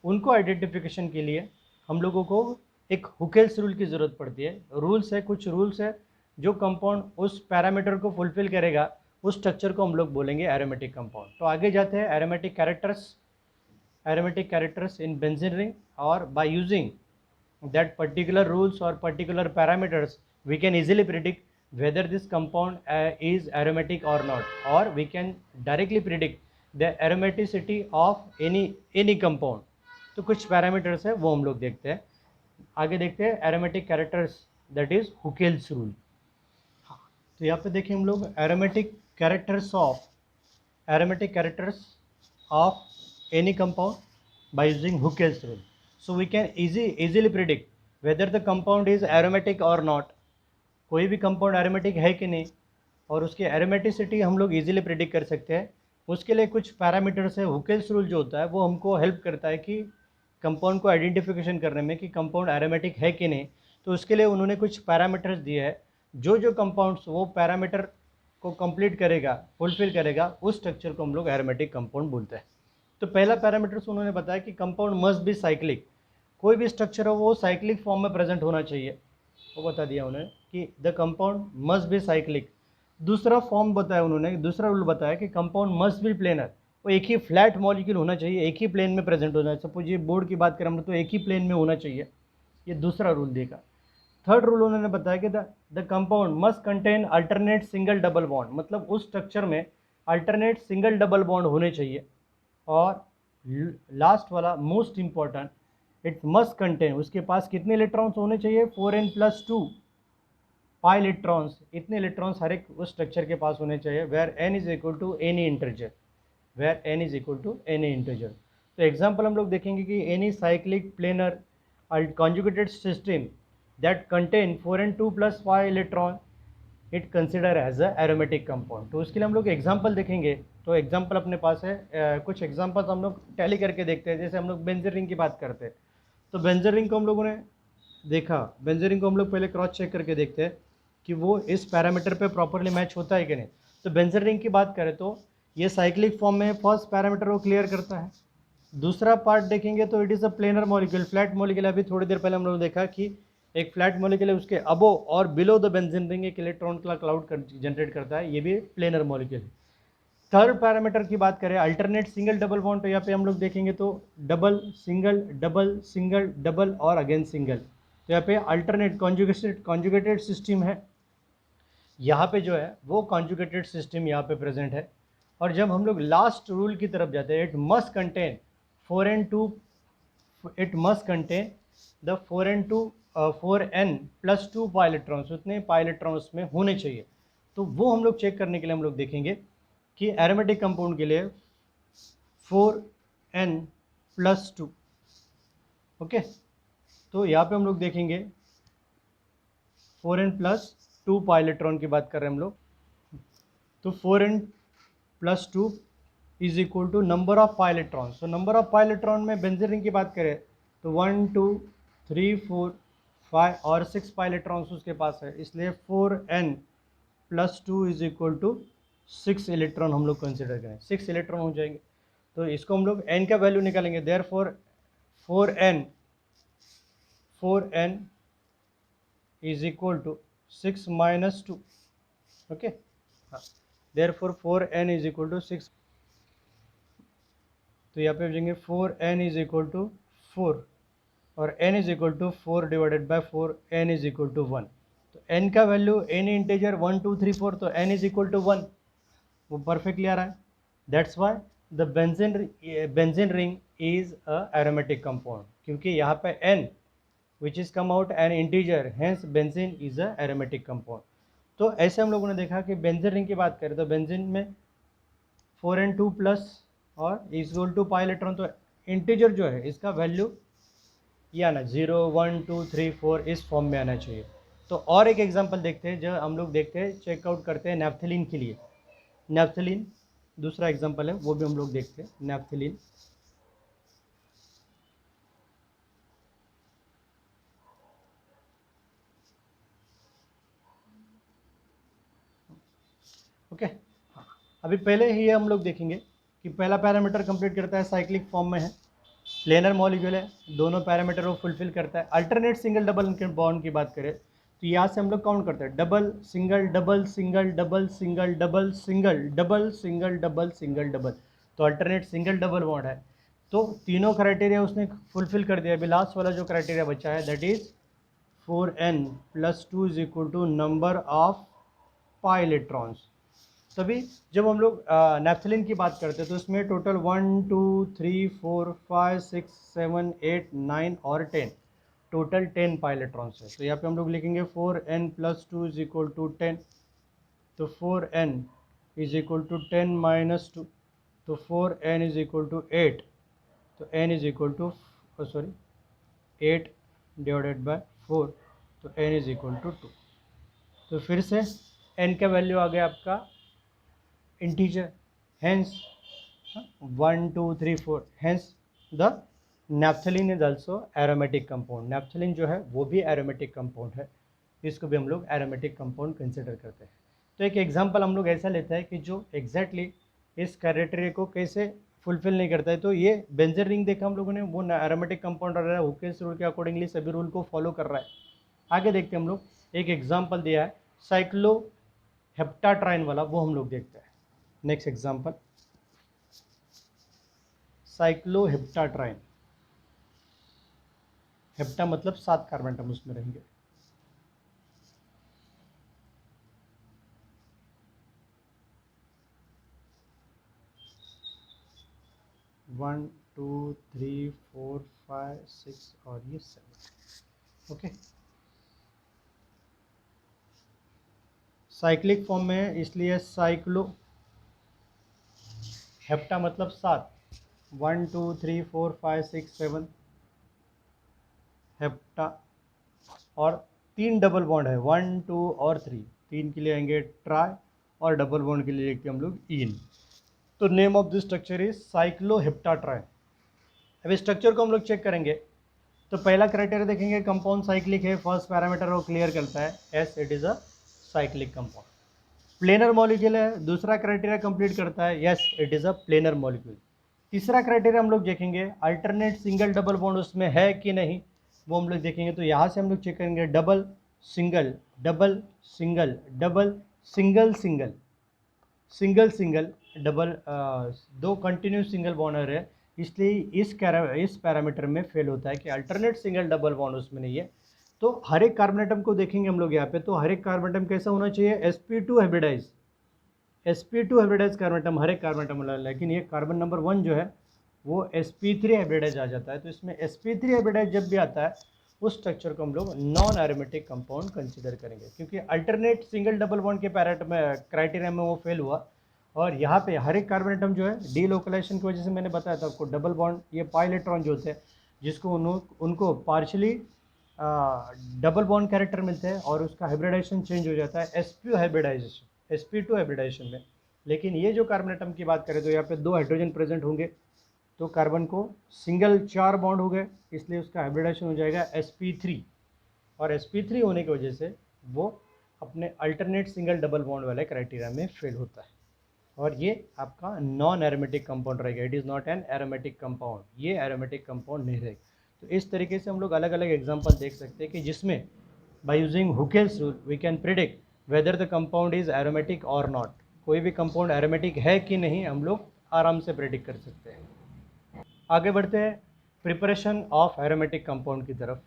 उनको आइडेंटिफिकेशन के लिए हम लोगों को एक हुकेल्स रूल की ज़रूरत पड़ती है। रूल्स है, कुछ रूल्स है जो कंपाउंड उस पैरामीटर को फुलफिल करेगा उस स्ट्रक्चर को हम लोग बोलेंगे एरोमेटिक कंपाउंड। तो आगे जाते हैं aromatic characters in benzene ring, और by using that particular rules or particular parameters we can easily predict whether this compound is aromatic or not, or we can directly predict the aromaticity of any compound. तो कुछ parameters है वो हम लोग देखते हैं। आगे देखते हैं aromatic characters, that is Huckel's rule. तो यहाँ पे देखिए हम लोग aromatic characters of any compound by using Huckel's rule. So we can easily predict whether the compound is aromatic or not. कोई भी कंपाउंड एरोमेटिक है कि नहीं, और उसकी एरोमेटिसिटी हम लोग इजीली प्रिडिक्ट कर सकते हैं। उसके लिए कुछ पैरामीटर्स है। हुकेल्स रूल जो होता है वो हमको हेल्प करता है कि कंपाउंड को आइडेंटिफिकेशन करने में कि कंपाउंड एरोमेटिक है कि नहीं। तो उसके लिए उन्होंने कुछ पैरामीटर्स दिए हैं। जो कंपाउंड्स वो पैरामीटर को कंप्लीट करेगा, फुलफिल करेगा, उस स्ट्रक्चर को हम लोग एरोमेटिक कंपाउंड बोलते हैं। तो पहला पैरामीटर्स उन्होंने बताया कि कंपाउंड मस्ट बी साइक्लिक। कोई भी स्ट्रक्चर हो वो साइक्लिक फॉर्म में प्रेजेंट होना चाहिए, वो बता दिया उन्होंने कि the compound must be cyclic. दूसरा फॉर्म बताया उन्होंने, दूसरा रूल बताया कि कंपाउंड मस्ट बी प्लेनर। वो एक ही फ्लैट मॉलिक्यूल होना चाहिए, एक ही प्लेन में प्रेजेंट होना चाहिए। सपोज ये बोर्ड की बात करें हम तो एक ही प्लेन में होना चाहिए, ये दूसरा रूल देगा। थर्ड रूल उन्होंने बताया कि the compound must contain alternate single double bond, मतलब उस स्ट्रक्चर में अल्टरनेट सिंगल डबल बॉन्ड होने चाहिए। और लास्ट वाला most important, it must contain, उसके पास कितने इलेक्ट्रॉन्स होने चाहिए, 4n+2 पाई इलेक्ट्रॉन्स। इतने इलेक्ट्रॉन्स हर एक उस स्ट्रक्चर के पास होने चाहिए where n is equal to any integer, where n is equal to any integer. तो एग्जांपल हम लोग देखेंगे कि any cyclic planar conjugated system that contain 4n2+5 electron it consider as a aromatic compound. तो उसके लिए हम लोग एग्जांपल देखेंगे। तो एग्जांपल अपने पास है, कुछ एग्जांपल्स हम लोग टैली करके देखते हैं। जैसे हम लोग बेंजीन रिंग की बात करते हैं, तो बेंजीन रिंग को हम लोगों ने देखा, बेंजीन रिंग को हम लोग पहले क्रॉस चेक करके देखते हैं कि वो इस पैरामीटर पे प्रॉपरली मैच होता है कि नहीं। तो बेंजीन रिंग की बात करें तो ये साइक्लिक फॉर्म में फर्स्ट पैरामीटर वो क्लियर करता है। दूसरा पार्ट देखेंगे तो it is a planar molecule, flat molecule. अभी थोड़ी देर पहले हम लोग देखा कि एक फ्लैट मॉलिक्यूल है, उसके अबो और बिलो द बेंजीन रिंग एक इलेक्ट्रॉन का क्लाउड जनरेट करता है, ये भी प्लेनर मॉलिक्यूल है। थर्ड पैरामीटर की बात करें अल्टरनेट सिंगल डबल बॉन्ड, तो यहाँ पे हम लोग देखेंगे तो double single double single double और अगेन सिंगल। तो यहाँ पे अल्टरनेट कॉन्जुगेटेड सिस्टम है, यहाँ पे जो है वो कॉन्जुगेटेड सिस्टम यहाँ पे प्रेजेंट है। और जब हम लोग लास्ट रूल की तरफ जाते हैं, it must contain 4n2, it must contain the 4n+2 pi electrons, उतने पाई इलेक्ट्रॉन्स में होने चाहिए। तो वो हम लोग चेक करने के लिए हम लोग देखेंगे कि एरोमेटिक कंपाउंड के लिए 4n+2, ओके। तो यहाँ पे हम लोग देखेंगे 4n+2 पाई इलेक्ट्रॉन की बात कर रहे हैं हम लोग। तो 4n+2 is equal to number of pi electrons. तो नंबर ऑफ पाई इलेक्ट्रॉन में बेंजीन रिंग की बात करें तो 1 2 3 4 5 और 6 पाई इलेक्ट्रॉन्स उसके पास है, इसलिए 4n+2 is equal to 6 electron हम लोग कंसिडर करें, 6 इलेक्ट्रॉन हो जाएंगे। तो इसको हम लोग n का वैल्यू निकालेंगे, therefore 4n is equal to 6 - 2, okay. Therefore 4n is equal to 6। तो यहाँ पे जाएंगे 4n इज इक्वल टू 4 और n is equal to 4 divided by 4, n is equal to 1। तो n का वैल्यू एनी इंटीजर 1 2 3 4, तो n इज इक्वल टू 1, वो perfectly आ रहा है। That's why the benzene ring is a aromatic compound, क्योंकि यहाँ पे n which is come out an integer, hence benzene is a aromatic compound. तो ऐसे हम लोगों ने देखा कि बेंजीन रिंग की बात करें तो बेंजीन में 4n2+ और is equal to pi electron, तो इंटीजर जो है इसका वैल्यू ये आना 0 1 2 3 4 इस फॉर्म में आना चाहिए। तो और एक एग्जांपल देखते हैं जो हम लोग देखते हैं, चेकआउट करते हैं नैफ्थलीन के लिए। नैफ्थलीन दूसरा एग्जांपल है, वो भी हम लोग देखते हैं। Naphthalene, okay. अभी पहले ही हम लोग देखेंगे कि पहला पैरामीटर कंप्लीट करता है, साइक्लिक फॉर्म में है, प्लेनर मॉलिक्यूल है, दोनों पैरामीटर वो फुलफिल करता है। अल्टरनेट सिंगल डबल बॉन्ड की बात करें तो यहाँ से हम लोग काउंट करते हैं double single double single double single double single double single double single double. तो अल्टरनेट सिंगल डबल बॉन्ड है, तो तीनों क्राइटेरिया उसने फुलफिल कर दिया। अभी लास्ट वाला जो क्राइटेरिया बचा है that is 4n+2 is equal to number of pi electrons. तभी जब हम लोग नैप्थलीन की बात करते हैं तो इसमें टोटल 1 2 3 4 5 6 7 8 9 और 10, टोटल 10 पाई इलेक्ट्रॉन्स है। तो यहाँ पे हम लोग लिखेंगे 4n + 2 = 10, तो 4n = 10 - 2, तो 4n = 8, तो n = 8 / 4, तो n = 2। तो फिर से n का वैल्यू आ गया आपका integer, hence 1 2 3 4, hence the naphthalene is also aromatic compound. Naphthalene जो है वो भी एरोमेटिक कंपाउंड है, इसको भी हम लोग एरोमेटिक कंपाउंड कंसिडर करते हैं। तो एक एग्जांपल हम लोग ऐसा लेते हैं कि जो एग्जैक्टली इस क्राइटेरिया को कैसे फुलफिल नहीं करता है। तो ये बेंजीन रिंग देखा हम लोगों ने, वो एरोमेटिक कंपाउंड रहा है, हुकेस रूल के अकॉर्डिंगली सभी रूल को फॉलो कर रहा है। आगे देखते हैं हम लोग, एक एग्जाम्पल दिया है साइक्लोहेप्टाट्राइन वाला, वो हम लोग देखते हैं। नेक्स्ट एग्जाम्पल, साइक्लोहेप्टाट्राइन, हेप्टा मतलब 7 कार्बन एटम उसमें रहेंगे। वन 2 3 4 5 6 और ये 7। ओके, साइक्लिक फॉर्म में है इसलिए साइक्लो, हेप्टा मतलब 7, 1 2 3 4 5 6 7 हेप्टा, और 3 डबल बॉन्ड है 1 2 और 3, 3 के लिए आएंगे ट्राई, और डबल बॉन्ड के लिए लिखते हम लोग इन। तो name of this structure is cycloheptatriene. अब इस स्ट्रक्चर को हम लोग चेक करेंगे तो पहला क्राइटेरिया देखेंगे, कंपाउंड साइक्लिक है, फर्स्ट पैरामीटर वो क्लियर करता है, S it is a cyclic compound. Planar molecule है, दूसरा क्राइटेरिया कंप्लीट करता है, yes it is a planar molecule. तीसरा क्राइटेरिया हम लोग देखेंगे अल्टरनेट सिंगल डबल बॉन्ड उसमें है कि नहीं, वो हम लोग देखेंगे। तो यहाँ से हम लोग चेक करेंगे double single double single double single single single single double, दो कंटिन्यूस सिंगल बॉन्ड है, इसलिए इस पैरामीटर में फेल होता है कि अल्टरनेट सिंगल डबल बॉन्ड उसमें नहीं है। तो हर एक कार्बन एटम को देखेंगे हम लोग यहाँ पे, तो हर एक कार्बन एटम कैसा होना चाहिए, sp2 hybridize, sp2 hybridize carbon atom हर एक कार्बन एटम वाला। लेकिन ये कार्बन नंबर 1 जो है वो sp3 हाइब्रिडाइज आ जाता है। तो इसमें sp3 हाइब्रिडाइज जब भी आता है उस स्ट्रक्चर को हम लोग नॉन एरोमेटिक कंपाउंड कंसिडर करेंगे, क्योंकि अल्टरनेट सिंगल डबल बॉन्ड के क्राइटेरिया में वो फेल हुआ। और यहाँ पे हर एक कार्बन एटम जो है डीलोकलाइजेशन की वजह से, मैंने बताया था आपको, डबल बॉन्ड ये पाई इलेक्ट्रॉन जो होते हैं जिसको उनको पार्शली डबल बॉन्ड कैरेक्टर मिलते हैं और उसका हाइब्रिडाइजेशन चेंज हो जाता है sp2 हाइब्रिडाइजेशन में। लेकिन ये जो कार्बन एटम की बात करें तो यहाँ पे 2 हाइड्रोजन प्रेजेंट होंगे, तो कार्बन को सिंगल 4 बॉन्ड हो गए, इसलिए उसका हाइब्रिडाइजेशन हो जाएगा sp3, और sp3 होने की वजह से वो अपने अल्टरनेट सिंगल डबल बॉन्ड वाले क्राइटेरिया में फेल होता है, और ये आपका नॉन एरोमेटिक कंपाउंड रहेगा। It is not an aromatic compound, ये एरोमेटिक कंपाउंड नहीं रहेगा। तो इस तरीके से हम लोग अलग अलग एग्जांपल देख सकते हैं कि जिसमें by using Huckel's rule we can predict whether the compound is aromatic और नॉट। कोई भी कंपाउंड एरोमेटिक है कि नहीं हम लोग आराम से प्रिडिक्ट कर सकते हैं। आगे बढ़ते हैं प्रिपरेशन ऑफ एरोमेटिक कंपाउंड की तरफ।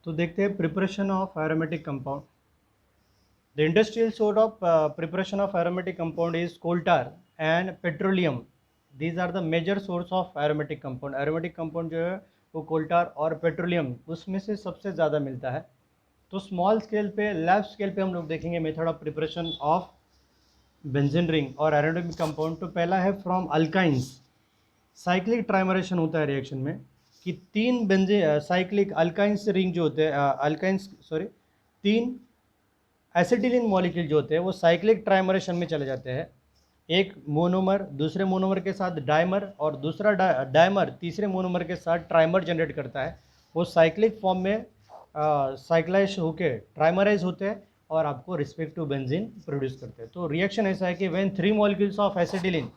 तो देखते हैं preparation of aromatic compound. The industrial source of preparation of aromatic compound is coal tar and petroleum. These are the major source of aromatic compound. Aromatic compound जो है वो कोल टार और petroleum उसमें से सबसे ज़्यादा मिलता है। तो स्मॉल स्केल पे, लैब स्केल पे हम लोग देखेंगे method of preparation of benzene ring और एरोमेटिक कंपाउंड। तो पहला है फ्रॉम अल्काइंस, साइक्लिक ट्राइमरेशन होता है रिएक्शन में कि 3 बेंजीन साइक्लिक अल्काइंस रिंग जो होते हैं, 3 एसिटिलीन मॉलिक्यूल जो होते हैं वो साइक्लिक ट्राइमरेशन में चले जाते हैं। एक मोनोमर दूसरे मोनोमर के साथ डाइमर, और दूसरा डाइमर तीसरे मोनोमर के साथ ट्राइमर जनरेट करता है। वो साइक्लिक फॉर्म में साइक्लाइज होके ट्राइमराइज होते हैं और आपको रिस्पेक्टिव बेंजीन प्रोड्यूस करते हैं। तो रिएक्शन ऐसा है कि when 3 molecules of acetylene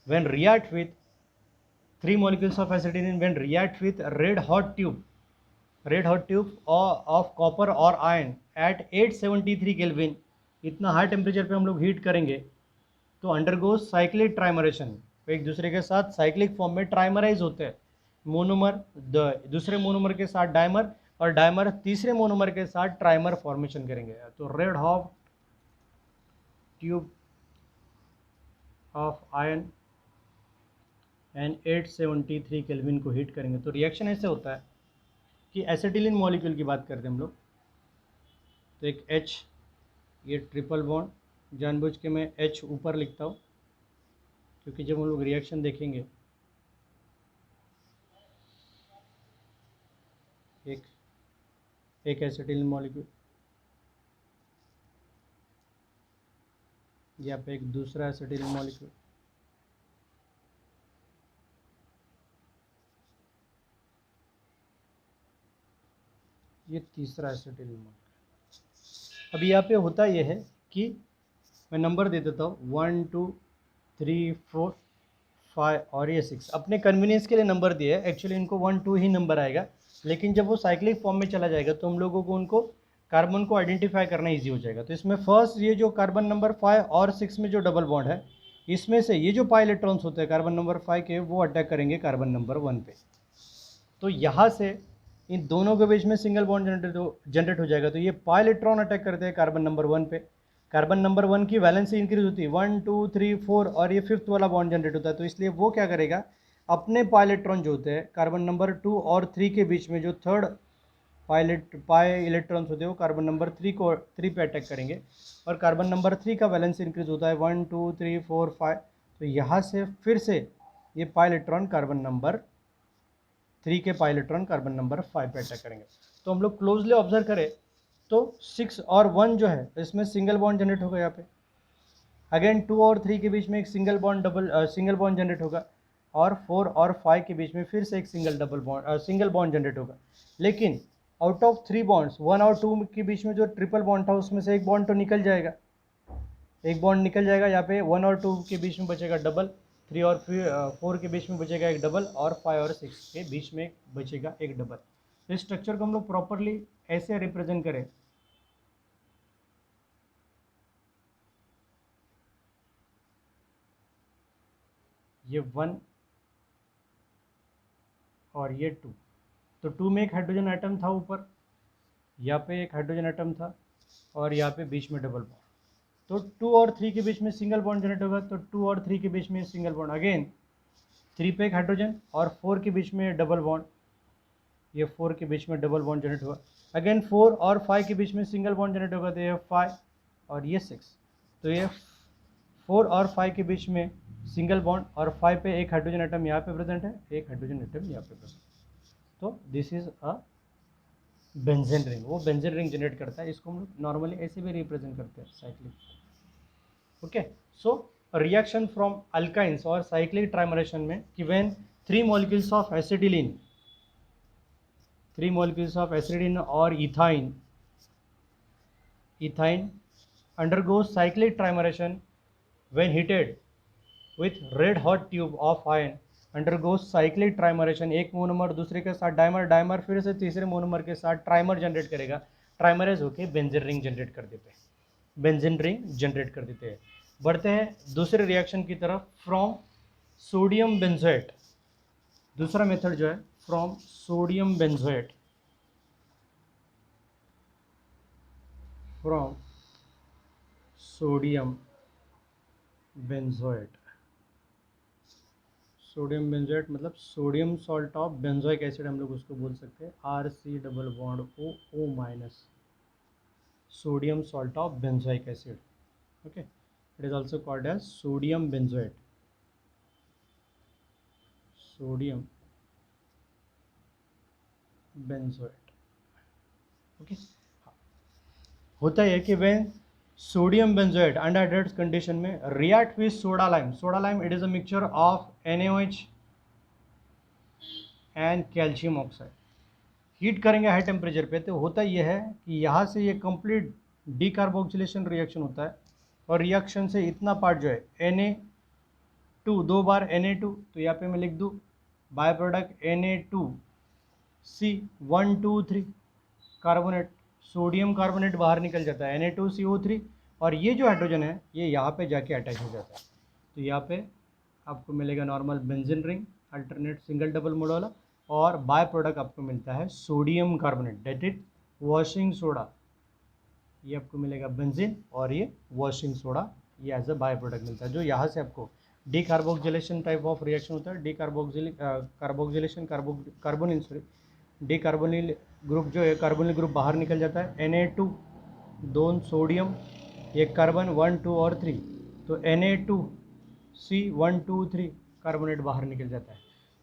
when react with 3 molecules of acetylene when react with red hot tube of copper or iron at 873 kelvin, इतना हाई टेम्परेचर पे हम लोग हीट करेंगे तो अंडरगो साइक्लिक ट्राइमरेशन, एक दूसरे के साथ साइक्लिक फॉर्म में ट्राइमराइज होते हैं। मोनोमर दूसरे मोनोमर के साथ डाइमर और डायमर तीसरे मोनोमर के साथ ट्राइमर फॉर्मेशन करेंगे। तो red hot tube of ion and 873 kelvin को हीट करेंगे। तो रिएक्शन ऐसे होता है कि एसिटिलीन मॉलिक्यूल की बात करते हैं हम लोग, तो एक H, ये ट्रिपल बॉन्ड, जानबूझ के मैं H ऊपर लिखता हूँ क्योंकि जब हम लोग रिएक्शन देखेंगे एक एसिटिलीन मॉलिक्यूल, यहाँ पे एक दूसरा एसिटिलीन मॉलिक्यूल, ये तीसरा एसिटिलीन मॉलिक्यूल। अब यहाँ पे होता ये है कि मैं नंबर दे देता हूँ 1 2 3 4 5 और ये 6, अपने कन्वीनियंस के लिए नंबर दिए हैं। एक्चुअली इनको 1 2 ही नंबर आएगा, लेकिन जब वो साइक्लिक फॉर्म में चला जाएगा तो हम लोगों को उनको कार्बन को आइडेंटिफाई करना इजी हो जाएगा। तो इसमें फर्स्ट ये जो कार्बन नंबर 5 और 6 में जो डबल बॉन्ड है, इसमें से ये जो पाई इलेक्ट्रॉन्स होते हैं कार्बन नंबर 5 के, वो अटैक करेंगे कार्बन नंबर 1 पे। तो यहाँ से इन दोनों के बीच में सिंगल बॉन्ड जनरेट हो जाएगा। तो ये पाई इलेक्ट्रॉन अटैक करते हैं कार्बन नंबर 1 पे। कार्बन नंबर 1 की वैलेंसी इंक्रीज होती है 1 2 3 4 और ये 5th वाला बॉन्ड जनरेट होता है। तो इसलिए वो क्या करेगा, अपने पाई इलेक्ट्रॉन जो होते हैं कार्बन नंबर 2 और 3 के बीच में, जो थर्ड पाई इलेक्ट्रॉन्स होते हैं वो कार्बन नंबर 3 पे अटैक करेंगे। और कार्बन नंबर 3 का वैलेंसी इंक्रीज होता है 1 2 3 4 5। तो यहाँ से फिर से ये पाई इलेक्ट्रॉन कार्बन नंबर 3 के पाई इलेक्ट्रॉन कार्बन नंबर 5 पे अटैक करेंगे। तो हम लोग क्लोजली ऑब्जर्व करें तो 6 और 1 जो है इसमें सिंगल बॉन्ड जनरेट होगा। यहाँ पे अगेन 2 और 3 के बीच में एक सिंगल बॉन्ड जनरेट होगा, और 4 और 5 के बीच में फिर से एक सिंगल बॉन्ड जनरेट होगा। लेकिन आउट ऑफ 3 बॉन्ड्स 1 और 2 के बीच में जो ट्रिपल बॉन्ड था उसमें से एक बॉन्ड तो निकल जाएगा, एक बॉन्ड निकल जाएगा। यहाँ पे 1 और 2 के बीच में बचेगा डबल, 3 और 4 के बीच में बचेगा एक डबल, और 5 और 6 के बीच में बचेगा एक डबल। इस स्ट्रक्चर को हम लोग प्रॉपरली ऐसे रिप्रेजेंट करें, ये 1 और ये 2। तो 2 में एक हाइड्रोजन एटम था ऊपर, यहाँ पे एक हाइड्रोजन एटम था, और यहाँ पे बीच में डबल बॉन्ड। तो 2 और 3 के बीच में सिंगल बॉन्ड जनरेट होगा। तो 2 और 3 के बीच में सिंगल बॉन्ड, अगेन 3 पे एक हाइड्रोजन और 4 के बीच में डबल बॉन्ड, ये 4 के बीच में डबल बॉन्ड जनरेट हुआ। अगेन 4 और 5 के बीच में सिंगल बॉन्ड जनरेट होगा, तो ये 5 और ये 6। तो ये 4 और 5 के बीच में सिंगल बॉन्ड, और 5 पे एक हाइड्रोजन एटम यहाँ पे प्रेजेंट है, एक हाइड्रोजन एटम यहाँ पे प्रेजेंट। तो this is a benzene ring, वो बेंजीन रिंग जनरेट करता है। इसको हम लोग नॉर्मली ऐसे भी रिप्रेजेंट करते हैं, cyclic. Okay, so reaction from alkynes और साइक्लिक ट्राइमरेशन में कि when 3 molecules of acetylene, 3 molecules of acetylene or ethyne undergoes cyclic trimerization when heated with red hot tube of iron undergoes cyclic trimerization। एक monomer दूसरे के साथ dimer फिर से तीसरे मोनोमर के साथ ट्राइमर जनरेट करेगा, ट्राइमराइज होकर बेंजीन रिंग जनरेट कर देते हैं, बेंजीन रिंग जनरेट कर देते हैं। बढ़ते हैं दूसरे रिएक्शन की तरफ, फ्रॉम सोडियम बेंजोएट। दूसरा मेथड जो है from sodium benzoate, from sodium benzoate. Sodium benzoate मतलब sodium salt of benzoic acid, हम लोग उसको बोल सकते हैं RC double bond O minus, sodium salt of benzoic acid. Okay, it is also called as sodium benzoate, sodium benzoate. Okay, होता है कि when sodium benzoate under hydrated condition में react with soda lime, it is a mixture of NaOH and calcium oxide. Heat करेंगे high temperature पे, तो होता यह है कि यहाँ से ये कंप्लीट डीकार्बोक्सिलेशन रिएक्शन होता है, और रिएक्शन से इतना पार्ट जो है Na2, 2 बार Na2, तो यहाँ पे मैं लिख दूँ by product Na2C 1 2 3 carbonate, sodium carbonate बाहर निकल जाता है Na2CO3, और ये जो हाइड्रोजन है ये यहाँ पे जाके अटैच हो जाता है। तो यहाँ पे आपको मिलेगा normal benzene ring, alternate single double mode वाला, और बाय प्रोडक्ट आपको मिलता है sodium carbonate, that is washing soda. ये आपको मिलेगा बेंजीन और ये वॉशिंग सोडा, ये एज अ बाय प्रोडक्ट मिलता है, जो यहाँ से आपको डीकार्बोक्सिलेशन टाइप ऑफ रिएक्शन होता है। कार्बोक्सिलेशन कार्बोनिल सॉरी डीकार्बोनिल ग्रुप जो है, कार्बोनिल ग्रुप बाहर निकल जाता है, Na2 2 सोडियम, एक कार्बन 1 2 और 3, तो Na2C123 कार्बोनेट बाहर निकल जाता है।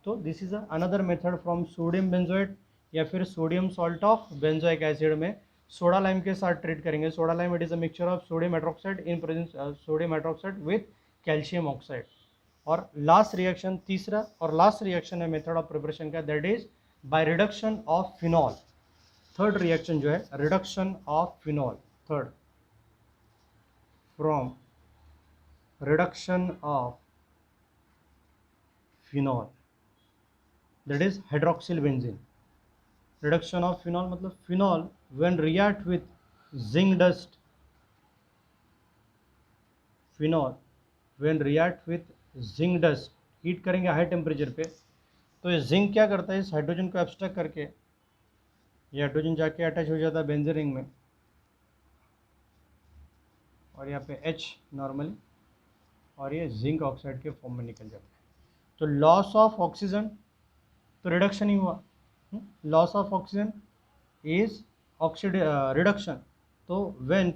तो this is another method from sodium benzoate या फिर sodium salt of benzoic acid में सोडा लाइम के साथ ट्रीट करेंगे। Soda lime it is a mixture of sodium hydroxide in presence sodium hydroxide with calcium oxide. और last reaction, तीसरा और last reaction है मेथड ऑफ प्रिपरेशन का, that is by reduction of phenol. Third reaction जो है reduction of phenol, third from reduction of phenol, that is hydroxyl benzene. Reduction of phenol मतलब phenol when react with zinc dust, phenol when react with zinc dust, heat करेंगे high temperature पे, तो ये zinc क्या करता है, इस hydrogen को एब्स्ट्रैक्ट करके ये हाइड्रोजन जाके अटैच हो जाता है बेंजीन रिंग में, और यहाँ पे H नॉर्मली, और ये जिंक ऑक्साइड के फॉर्म में निकल जाता है। तो लॉस ऑफ ऑक्सीजन, तो रिडक्शन ही हुआ, loss of oxygen is oxide reduction. तो when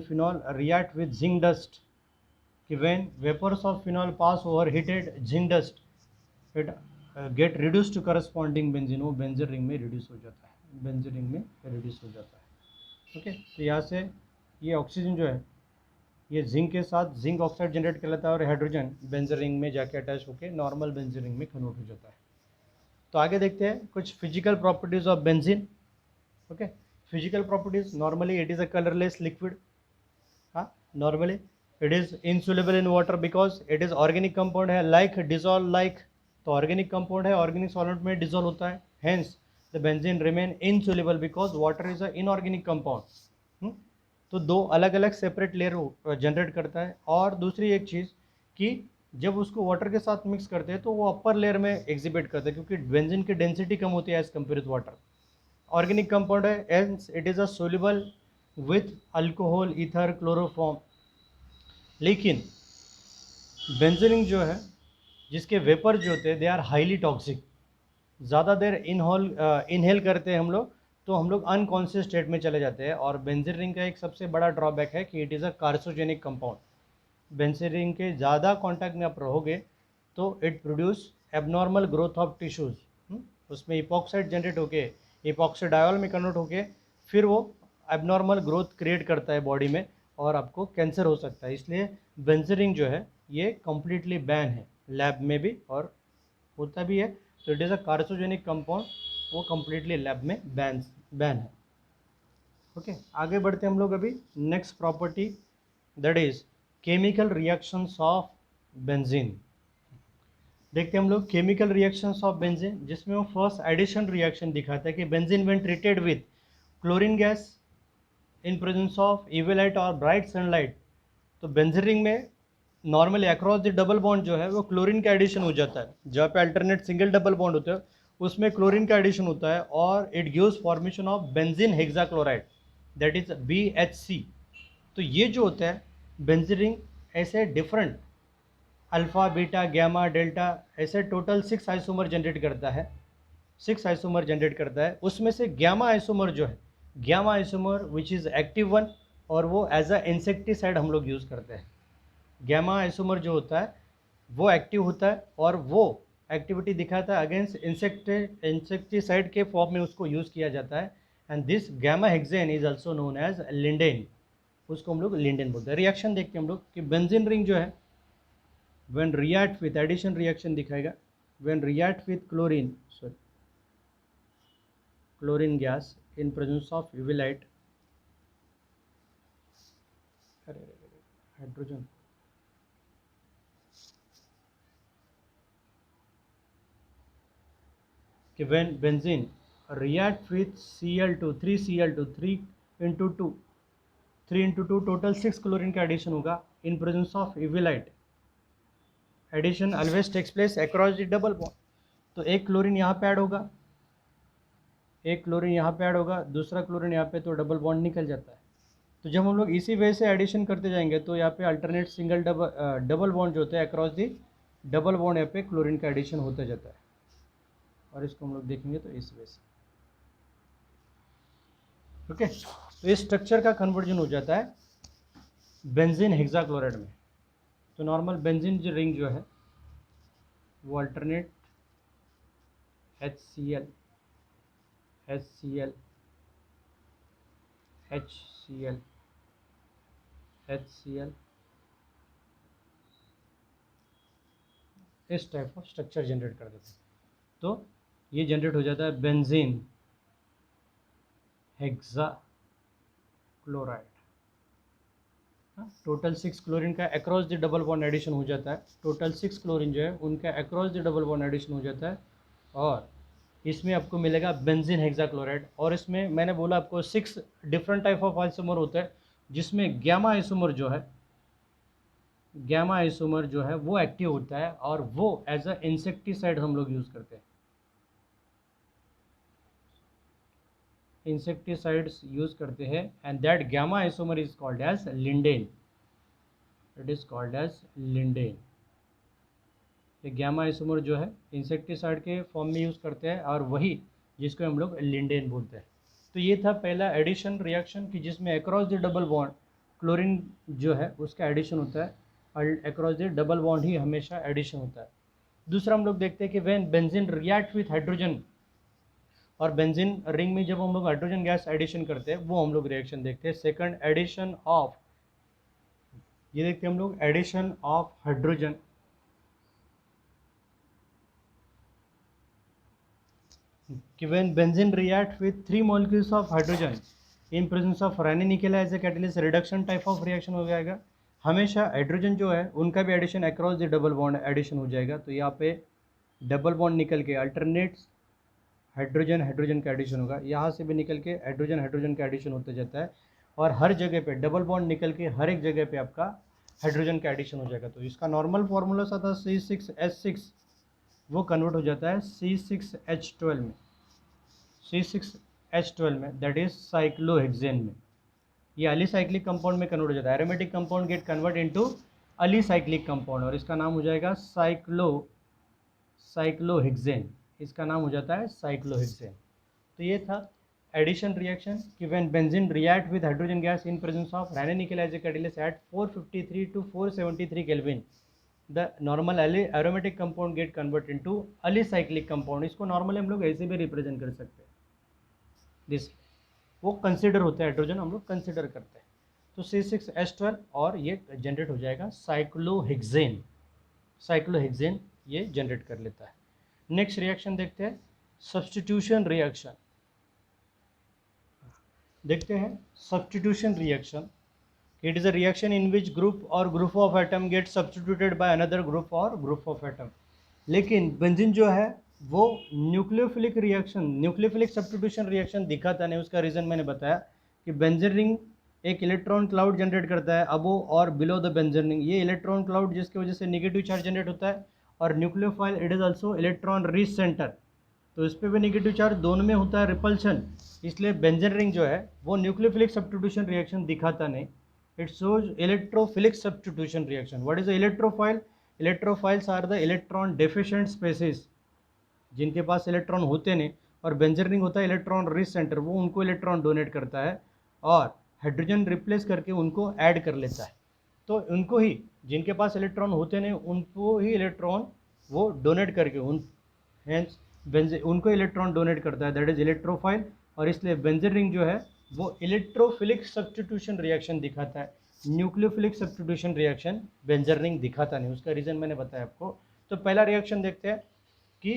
phenol react with zinc dust, कि when vapours of phenol pass over heated zinc dust, it get reduce to corresponding benzene, वो benzene ring में reduce हो जाता है, benzene ring में reduce हो जाता है। ओके, तो यहाँ से ये ऑक्सीजन जो है ये जिंक के साथ जिंक ऑक्साइड जनरेट कर लेता है, और हाइड्रोजन बेंजीन रिंग में जाके अटैच होकर नॉर्मल बेंजीन रिंग में कन्वर्ट हो जाता है। तो आगे देखते हैं कुछ physical properties of benzene. Okay, physical properties, normally it is a colourless liquid, हाँ normally it is insoluble in water because it is organic compound है, लाइक डिजॉल्व लाइक, तो ऑर्गेनिक कंपाउंड है, ऑर्गेनिक सॉल्वेंट में dissolve होता है, hence the benzene remain insoluble because water is a inorganic compound. तो दो अलग अलग सेपरेट लेयर जनरेट करता है। और दूसरी एक चीज़ कि जब उसको वाटर के साथ मिक्स करते हैं तो वो अपर लेयर में एग्जिबिट करता है, क्योंकि बेंजीन की डेंसिटी कम होती है as compare to water, organic compound है, and it is a soluble with alcohol, ether, chloroform. लेकिन बेंजीन जो है, जिसके वेपर जो होते हैं दे आर हाईली टॉक्सिक, ज़्यादा देर इनहेल करते हैं हम लोग तो हम लोग अनकॉन्शियस स्टेट में चले जाते हैं। और बेंजीन रिंग का एक सबसे बड़ा ड्रॉबैक है कि it is a carcinogenic compound. Benzene ring के ज़्यादा कांटेक्ट में आप रहोगे तो it produce abnormal growth of tissues, उसमें इपॉक्साइड जनरेट होके इपॉक्सीडायोल में कन्वर्ट होके फिर वो एबनॉर्मल ग्रोथ क्रिएट करता है बॉडी में, और आपको कैंसर हो सकता है। इसलिए बेंजीन रिंग जो है ये कम्प्लीटली बैन है लैब में भी, और होता भी है, तो it is a carcinogenic compound, वो कम्प्लीटली लैब में बैन है। ओके, आगे बढ़ते हैं हम लोग अभी next property, that is chemical reactions of benzene. देखते हैं हम लोग केमिकल रिएक्शंस ऑफ बेंजीन, जिसमें वो फर्स्ट एडिशन रिएक्शन दिखाता है कि benzene when treated with chlorine gas in presence of UV light और ब्राइट सनलाइट, तो बेंजीन रिंग में normally across the double bond जो है वो क्लोरीन का एडिशन हो जाता है। जहाँ पे अल्टरनेट सिंगल डबल बॉन्ड होते हैं उसमें क्लोरीन का एडिशन होता है, और it gives formation of benzene hexachloride, that is BHC। तो ये जो होता है बेंजीन रिंग ऐसे different alpha, beta, gamma, delta, ऐसे टोटल 6 आइसोमर जनरेट करता है, 6 आइसोमर जनरेट करता है। उसमें से गैमा आइसोमर जो है, gamma isomer which is active one, और वो एज अ इंसेक्टिसाइड हम लोग यूज़ करते हैं। गैमा आइसोमर जो होता है वो एक्टिव होता है, और वो एक्टिविटी दिखाता है अगेंस्ट इंसेक्टिसाइड के फॉर्म में उसको यूज़ किया जाता है। And this gamma hexane is also known as lindane, उसको हम लोग लिंडेन बोलते हैं। रिएक्शन देखते हैं हम लोग कि बेंजीन रिंग जो है when react with addition reaction दिखाएगा, when react with chlorine gas in presence of UV light, hydrogen, कि when benzene react with Cl2 3Cl2 3 into 2 3 into 2 total 6 chlorine का एडिशन होगा in presence of UV light, addition always takes place across the double bond. तो एक chlorine यहाँ पे add होगा, एक chlorine यहाँ पे ऐड होगा, दूसरा क्लोरीन यहाँ पे, तो डबल बॉन्ड निकल जाता है। तो जब हम लोग इसी वे से एडिशन करते जाएंगे तो यहाँ पे अल्टरनेट सिंगल डबल बॉन्ड जो होता है अक्रॉस दी डबल बॉन्ड यहाँ पे क्लोरीन का एडिशन होता जाता है। और इसको हम लोग देखेंगे तो इस वे से, ओके। तो इस स्ट्रक्चर का कन्वर्जन हो जाता है बेंजीन हेक्साक्लोराइड में। तो नॉर्मल बेंजीन जो रिंग जो है वो alternate HCl HCl HCl HCl इस टाइप ऑफ स्ट्रक्चर जनरेट कर देते हैं। तो ये जनरेट हो जाता है बेंजीन हेक्साक्लोराइड। टोटल 6 क्लोरीन का across the double bond addition हो जाता है। टोटल 6 क्लोरीन जो है उनका across the double bond addition हो जाता है और इसमें आपको मिलेगा बेंजीन हेक्साक्लोराइड। और इसमें मैंने बोला आपको 6 डिफरेंट टाइप ऑफ आइसोमर होता है, जिसमें गैमा आइसोमर जो है, गैमा आइसोमर जो है वो एक्टिव होता है और वो एज अ इंसेक्टिसाइड हम लोग यूज़ करते हैं। इंसेक्टिसाइड्स यूज़ करते हैं and that gamma isomer is called as lindane. It is called as lindane. ये गैमा आइसोमर जो है इंसेक्टिसाइड के फॉर्म में यूज़ करते हैं और वही जिसको हम लोग लिंडेन बोलते हैं। तो ये था पहला एडिशन रिएक्शन कि जिसमें across the double bond chlorine जो है उसका एडिशन होता है और अक्रॉस द डबल बॉन्ड ही हमेशा एडिशन होता है। दूसरा हम लोग देखते हैं कि when benzene react with hydrogen, और बेंजीन रिंग में जब हम लोग हाइड्रोजन गैस एडिशन करते हैं वो हम लोग रिएक्शन देखते हैं। सेकंड एडिशन ऑफ, ये देखते हैं हम लोग एडिशन ऑफ हाइड्रोजन, कि when benzene react with 3 molecules of hydrogen in presence of Raney nickel as a catalyst, reduction type of reaction हो जाएगा। हमेशा हाइड्रोजन जो है उनका भी addition across the double bond addition हो जाएगा। तो यहाँ पे डबल बॉन्ड निकल के अल्टरनेट हाइड्रोजन हाइड्रोजन का एडिशन होगा, यहाँ से भी निकल के हाइड्रोजन हाइड्रोजन का एडिशन होता जाता है और हर जगह पे डबल बॉन्ड निकल के हर एक जगह पे आपका हाइड्रोजन का एडिशन हो जाएगा। तो इसका नॉर्मल फार्मूला सा था C6H6, वो कन्वर्ट हो जाता है C6H12 में, C6H12 में, दैट इज साइक्लोहेक्सेन में। ये अलीसाइक्लिक कंपाउंड में कन्वर्ट हो जाता है। Aromatic compound get convert into alicyclic compound और इसका नाम हो जाएगा साइक्लोहेक्सेन। इसका नाम हो जाता है साइक्लोहेक्सेन। तो ये था एडिशन रिएक्शन कि when benzene react with hydrogen gas in presence of Raney nickel as a catalyst at 453 to 473 kelvin, the normal aromatic compound get convert into alicyclic compound. इसको नॉर्मली हम लोग ऐसे भी रिप्रेजेंट कर सकते हैं, दिस वो कंसिडर होता है, हाइड्रोजन हम लोग कंसिडर करते हैं। तो C6H12 और ये जनरेट हो जाएगा साइक्लोहेक्सेन, साइक्लोहेक्सेन ये जनरेट कर लेता है। नेक्स्ट रिएक्शन देखते हैं, सब्स्टिट्यूशन रिएक्शन। देखते हैं substitution reaction. It is a reaction in which group और group of atom get substituted by another group और ग्रुप ऑफ एटम। लेकिन बेंजीन जो है वो nucleophilic reaction, nucleophilic substitution reaction दिखाता नहीं। उसका रीज़न मैंने बताया कि बेंजीन रिंग एक इलेक्ट्रॉन क्लाउड जनरेट करता है अबो और बिलो द बेंजीन रिंग। ये इलेक्ट्रॉन क्लाउड जिसकी वजह से नेगेटिव चार्ज जनरेट होता है और nucleophile it is also electron rich centre, तो इस पर भी नेगेटिव चार्ज, दोनों में होता है रिपल्शन। इसलिए बेंजीन रिंग जो है वो न्यूक्लियोफिलिक सब्स्टिट्यूशन रिएक्शन दिखाता नहीं, it shows electrophilic substitution reaction. What is the electrophile? Electrophiles are the electron deficient species, जिनके पास इलेक्ट्रॉन होते नहीं, और बेंजीन रिंग होता है इलेक्ट्रॉन रिच सेंटर, वो उनको इलेक्ट्रॉन डोनेट करता है और हाइड्रोजन रिप्लेस करके उनको ऐड कर लेता है। तो उनको ही, जिनके पास इलेक्ट्रॉन होते नहीं उनको ही इलेक्ट्रॉन वो डोनेट करके हेंस उनको इलेक्ट्रॉन डोनेट करता है, दैट इज इलेक्ट्रोफाइल। और इसलिए बेंजीन रिंग जो है वो इलेक्ट्रोफिलिक सब्स्टिट्यूशन रिएक्शन दिखाता है, nucleophilic substitution reaction benzene ring दिखाता नहीं। उसका रीज़न मैंने बताया आपको। तो पहला रिएक्शन देखते हैं कि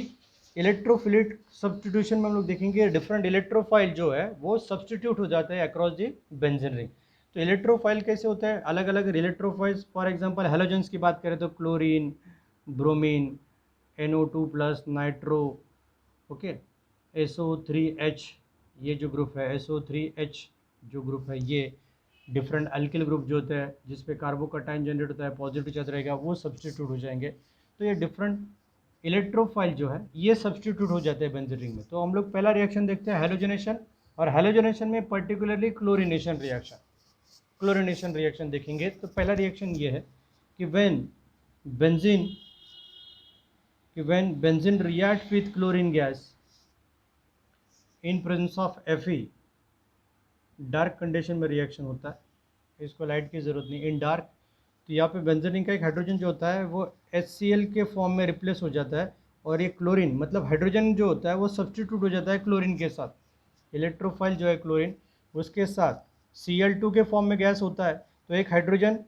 इलेक्ट्रोफिलिक सब्स्टिट्यूशन में हम लोग देखेंगे डिफरेंट इलेक्ट्रोफाइल जो है वो सब्स्टिट्यूट हो जाता है अक्रॉस दी बेंजीन रिंग। तो इलेक्ट्रोफाइल कैसे होता है, अलग अलग इलेक्ट्रोफाइल्स, फॉर एग्जांपल हैलोजेंस की बात करें तो chlorine, bromine, NO2+, nitro, okay, SO3H, ये जो ग्रुप है SO3H जो ग्रुप है, ये डिफरेंट अल्किल ग्रुप जो होता है जिस पे कार्बोकटाइन जनरेट होता है, पॉजिटिव चार्ज रहेगा, वो सब्स्टिट्यूट हो जाएंगे। तो ये डिफरेंट इलेक्ट्रोफाइल जो है ये सब्सटीट्यूट हो जाते हैं बेंजीन रिंग में। तो हम लोग पहला रिएक्शन देखते हैं हैलोजनेशन, और हैलोजनेशन में particularly chlorination reaction, chlorination reaction देखेंगे। तो पहला रिएक्शन ये है कि benzene react with chlorine gas in presence of Fe, dark condition में रिएक्शन होता है, इसको लाइट की ज़रूरत नहीं। इन डार्क, तो यहाँ पे बेंजीन रिंग का एक हाइड्रोजन जो होता है वो HCl के फॉर्म में रिप्लेस हो जाता है, और ये क्लोरीन मतलब हाइड्रोजन जो होता है वो सब्सटीट्यूट हो जाता है क्लोरीन के साथ। इलेक्ट्रोफाइल जो है क्लोरीन, उसके साथ Cl2 के फॉर्म में गैस होता है, तो एक हाइड्रोजन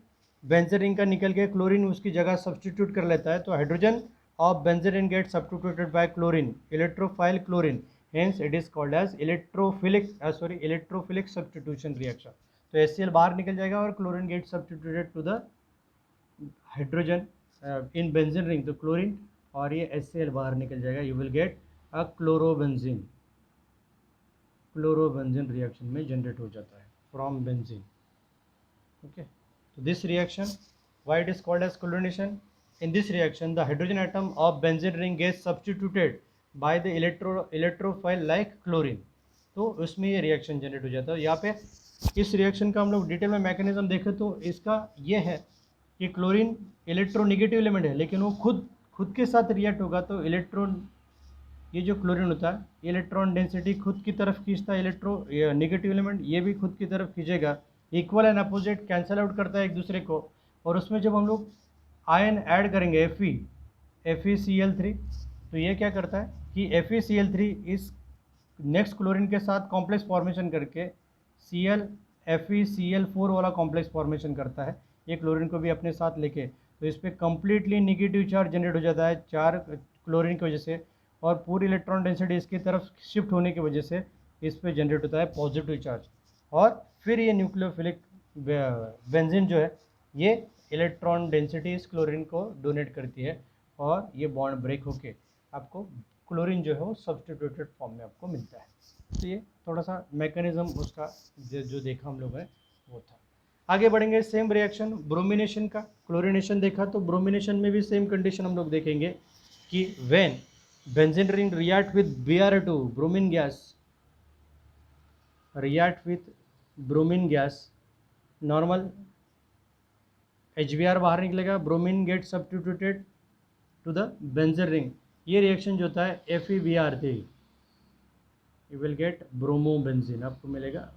बेंजीन रिंग का निकल के क्लोरीन उसकी जगह सब्सटीट्यूट कर लेता है, तो hydrogen of benzene ring get substituted by chlorine, electrophile chlorine, hence it is called as electrophilic substitution reaction। तो HCl बाहर निकल जाएगा और chlorine get substituted to the hydrogen in benzene ring, तो क्लोरीन, और ये HCl बाहर निकल जाएगा, you will get a chlorobenzene reaction में जनरेट हो जाता है फ्रॉम बेंजीन। ओके, तो this reaction, why it is called as chlorination? In this reaction the hydrogen atom of benzene ring gets substituted by the electrophile like chlorine, तो उसमें ये reaction generate हो जाता है। यहाँ पे इस रिएक्शन का हम लोग डिटेल में मैकेनिज्म देखें तो इसका ये है कि क्लोरीन इलेक्ट्रोनेगेटिव एलिमेंट है, लेकिन वो खुद के साथ रिएक्ट होगा, तो इलेक्ट्रॉन, ये जो क्लोरीन होता है इलेक्ट्रॉन डेंसिटी खुद की तरफ खींचता है, नेगेटिव एलिमेंट ये भी खुद की तरफ खींचेगा, equal and opposite cancel out करता है एक दूसरे को। और उसमें जब हम लोग आयन ऐड करेंगे FeCl3, तो ये क्या करता है कि FeCl3 इस नेक्स्ट क्लोरीन के साथ कॉम्प्लेक्स फॉर्मेशन करके FeCl4 वाला कॉम्प्लेक्स फॉर्मेशन करता है, ये क्लोरीन को भी अपने साथ लेके, तो इस पर कम्प्लीटली निगेटिव चार्ज जनरेट हो जाता है चार क्लोरीन की वजह से, और पूरी इलेक्ट्रॉन डेंसिटी इसकी तरफ शिफ्ट होने की वजह से इस पर जनरेट होता है पॉजिटिव चार्ज, और फिर ये न्यूक्लियोफिलिक बेंजीन जो है ये इलेक्ट्रॉन डेंसिटी इस क्लोरीन को डोनेट करती है, और ये बॉन्ड ब्रेक होके आपको क्लोरीन जो है वो सब्स्टिट्यूटेड फॉर्म में आपको मिलता है। तो ये थोड़ा सा मैकेनिज्म उसका जो देखा हम लोग है वो था। आगे बढ़ेंगे, सेम रिएक्शन ब्रोमिनेशन का, क्लोरीनेशन देखा, तो ब्रोमिनेशन में भी सेम कंडीशन हम लोग देखेंगे कि when benzene ring react with Br2 bromine gas, react with bromine gas, normal HBr बाहर निकलेगा, bromine get substituted to the benzene ring, ये रिएक्शन जो होता है FeBr3, you will gate bromobenzene, आपको मिलेगा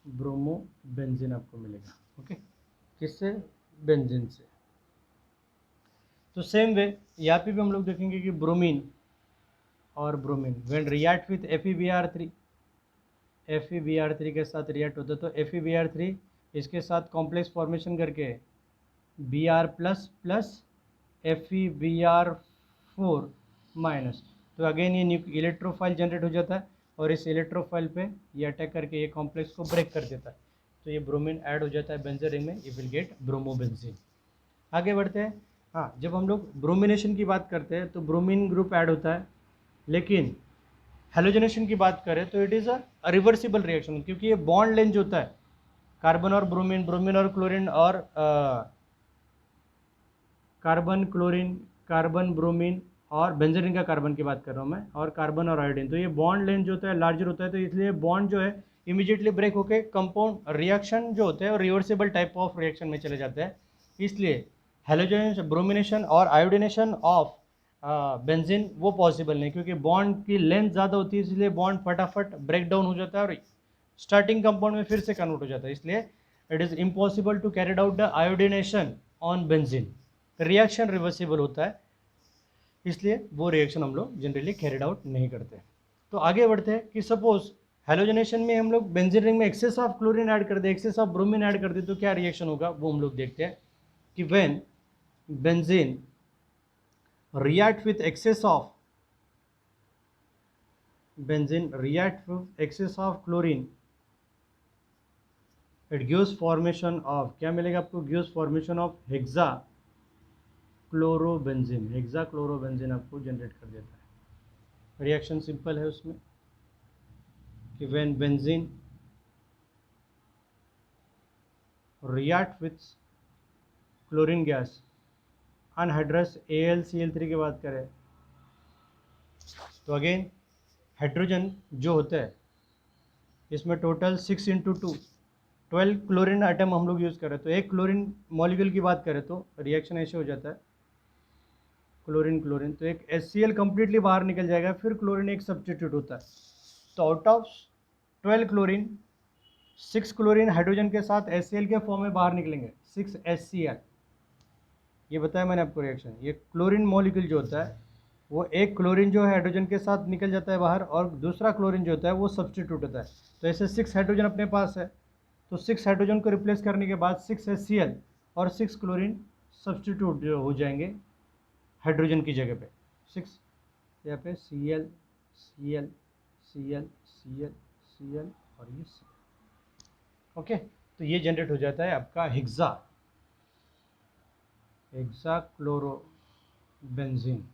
ब्रोमोबेंजीन आपको मिलेगा। ओके, किससे? बेंजीन से। तो सेम वे यहाँ पे भी हम लोग देखेंगे कि bromine when react with FeBr3 के साथ रिएक्ट होता है, तो FeBr3 इसके साथ कॉम्प्लेक्स फॉर्मेशन करके Br प्लस FeBr4 माइनस, तो अगेन ये इलेक्ट्रोफाइल जनरेट हो जाता है, और इस इलेक्ट्रोफाइल पे ये अटैक करके ये कॉम्प्लेक्स को ब्रेक कर देता है, तो ये ब्रोमीन ऐड हो जाता है बेंजीन रिंग में, यू विल गेट ब्रोमोबेंजीन। आगे बढ़ते हैं। हाँ, जब हम लोग ब्रोमिनेशन की बात करते हैं तो ब्रोमीन ग्रुप ऐड होता है, लेकिन हेलोजनेशन की बात करें तो it is a reversible reaction, क्योंकि ये बॉन्ड लेंथ जो होता है कार्बन और ब्रोमीन और क्लोरीन, और कार्बन क्लोरीन, कार्बन ब्रोमीन, और बेंजीन रिंग का कार्बन की बात कर रहा हूँ मैं, और कार्बन और आयोडीन, तो ये बॉन्ड लेंथ जो होता है लार्जर होता है, तो इसलिए बॉन्ड जो है इमीडिएटली ब्रेक होकर कंपाउंड रिएक्शन जो होते हैं और रिवर्सिबल टाइप ऑफ रिएक्शन में चले जाते हैं। इसलिए हेलोजनेशन, ब्रोमिनेशन और आयोडिनेशन ऑफ बेंजीन वो पॉसिबल नहीं, क्योंकि बॉन्ड की लेंथ ज़्यादा होती है, इसलिए बॉन्ड फटाफट ब्रेक डाउन हो जाता है और स्टार्टिंग कंपाउंड में फिर से कन्वर्ट हो जाता है, इसलिए it is impossible to carried out the iodination on benzene. Reaction reversible होता है, इसलिए वो रिएक्शन हम लोग जनरली कैरिड आउट नहीं करते। तो आगे बढ़ते हैं कि सपोज हेलोजनेशन में हम लोग बेंजीन रिंग में एक्सेस ऑफ क्लोरीन ऐड कर दे, एक्सेस ऑफ ब्रोमीन ऐड कर दे, तो क्या रिएक्शन होगा वो हम लोग देखते हैं कि when benzene react with excess of chlorine, it gives formation of, क्या मिलेगा आपको? gives formation of हेक्साक्लोरोबेंजीन आपको जनरेट कर देता है। रिएक्शन सिंपल है उसमें कि when benzene react with chlorine gas, anhydrous AlCl3 की बात करें तो अगेन हाइड्रोजन जो होता है इसमें टोटल 6 × 2 12 क्लोरीन आइटम हम लोग यूज़ करें, तो एक क्लोरीन मॉलिक्यूल की बात करें तो रिएक्शन ऐसे हो जाता है, क्लोरीन क्लोरीन, तो एक HCl कम्प्लीटली बाहर निकल जाएगा, फिर क्लोरीन एक सब्स्टिट्यूट होता है। तो out of 12 chlorine 6 chlorine hydrogen के साथ HCl के फॉर्म में बाहर निकलेंगे, 6 HCl। ये बताया मैंने आपको रिएक्शन। ये क्लोरीन मॉलिक्यूल जो होता है वो एक क्लोरीन जो है हाइड्रोजन के साथ निकल जाता है बाहर, और दूसरा क्लोरीन जो होता है वो सब्स्टिट्यूट होता है। तो ऐसे 6 हाइड्रोजन अपने पास है, तो 6 हाइड्रोजन को रिप्लेस करने के बाद 6 HCl और 6 क्लोरीन सब्स्टिट्यूट जो हो जाएंगे हाइड्रोजन की जगह पे। 6 यहाँ पे Cl Cl Cl Cl Cl और ये Cl। ओके, तो ये जनरेट हो जाता है आपका हेक्साक्लोरोबेंजीन,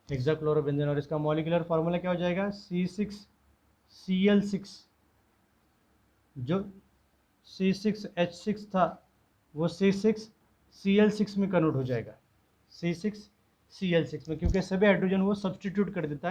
हेक्साक्लोरोबेंजीन। और इसका मॉलिक्यूलर फार्मूला क्या हो जाएगा? C6Cl6। जो C6H6 था वो C6Cl6 में कन्वर्ट हो जाएगा, C6Cl6 में, क्योंकि सभी हाइड्रोजन वो सब्स्टिट्यूट कर देता है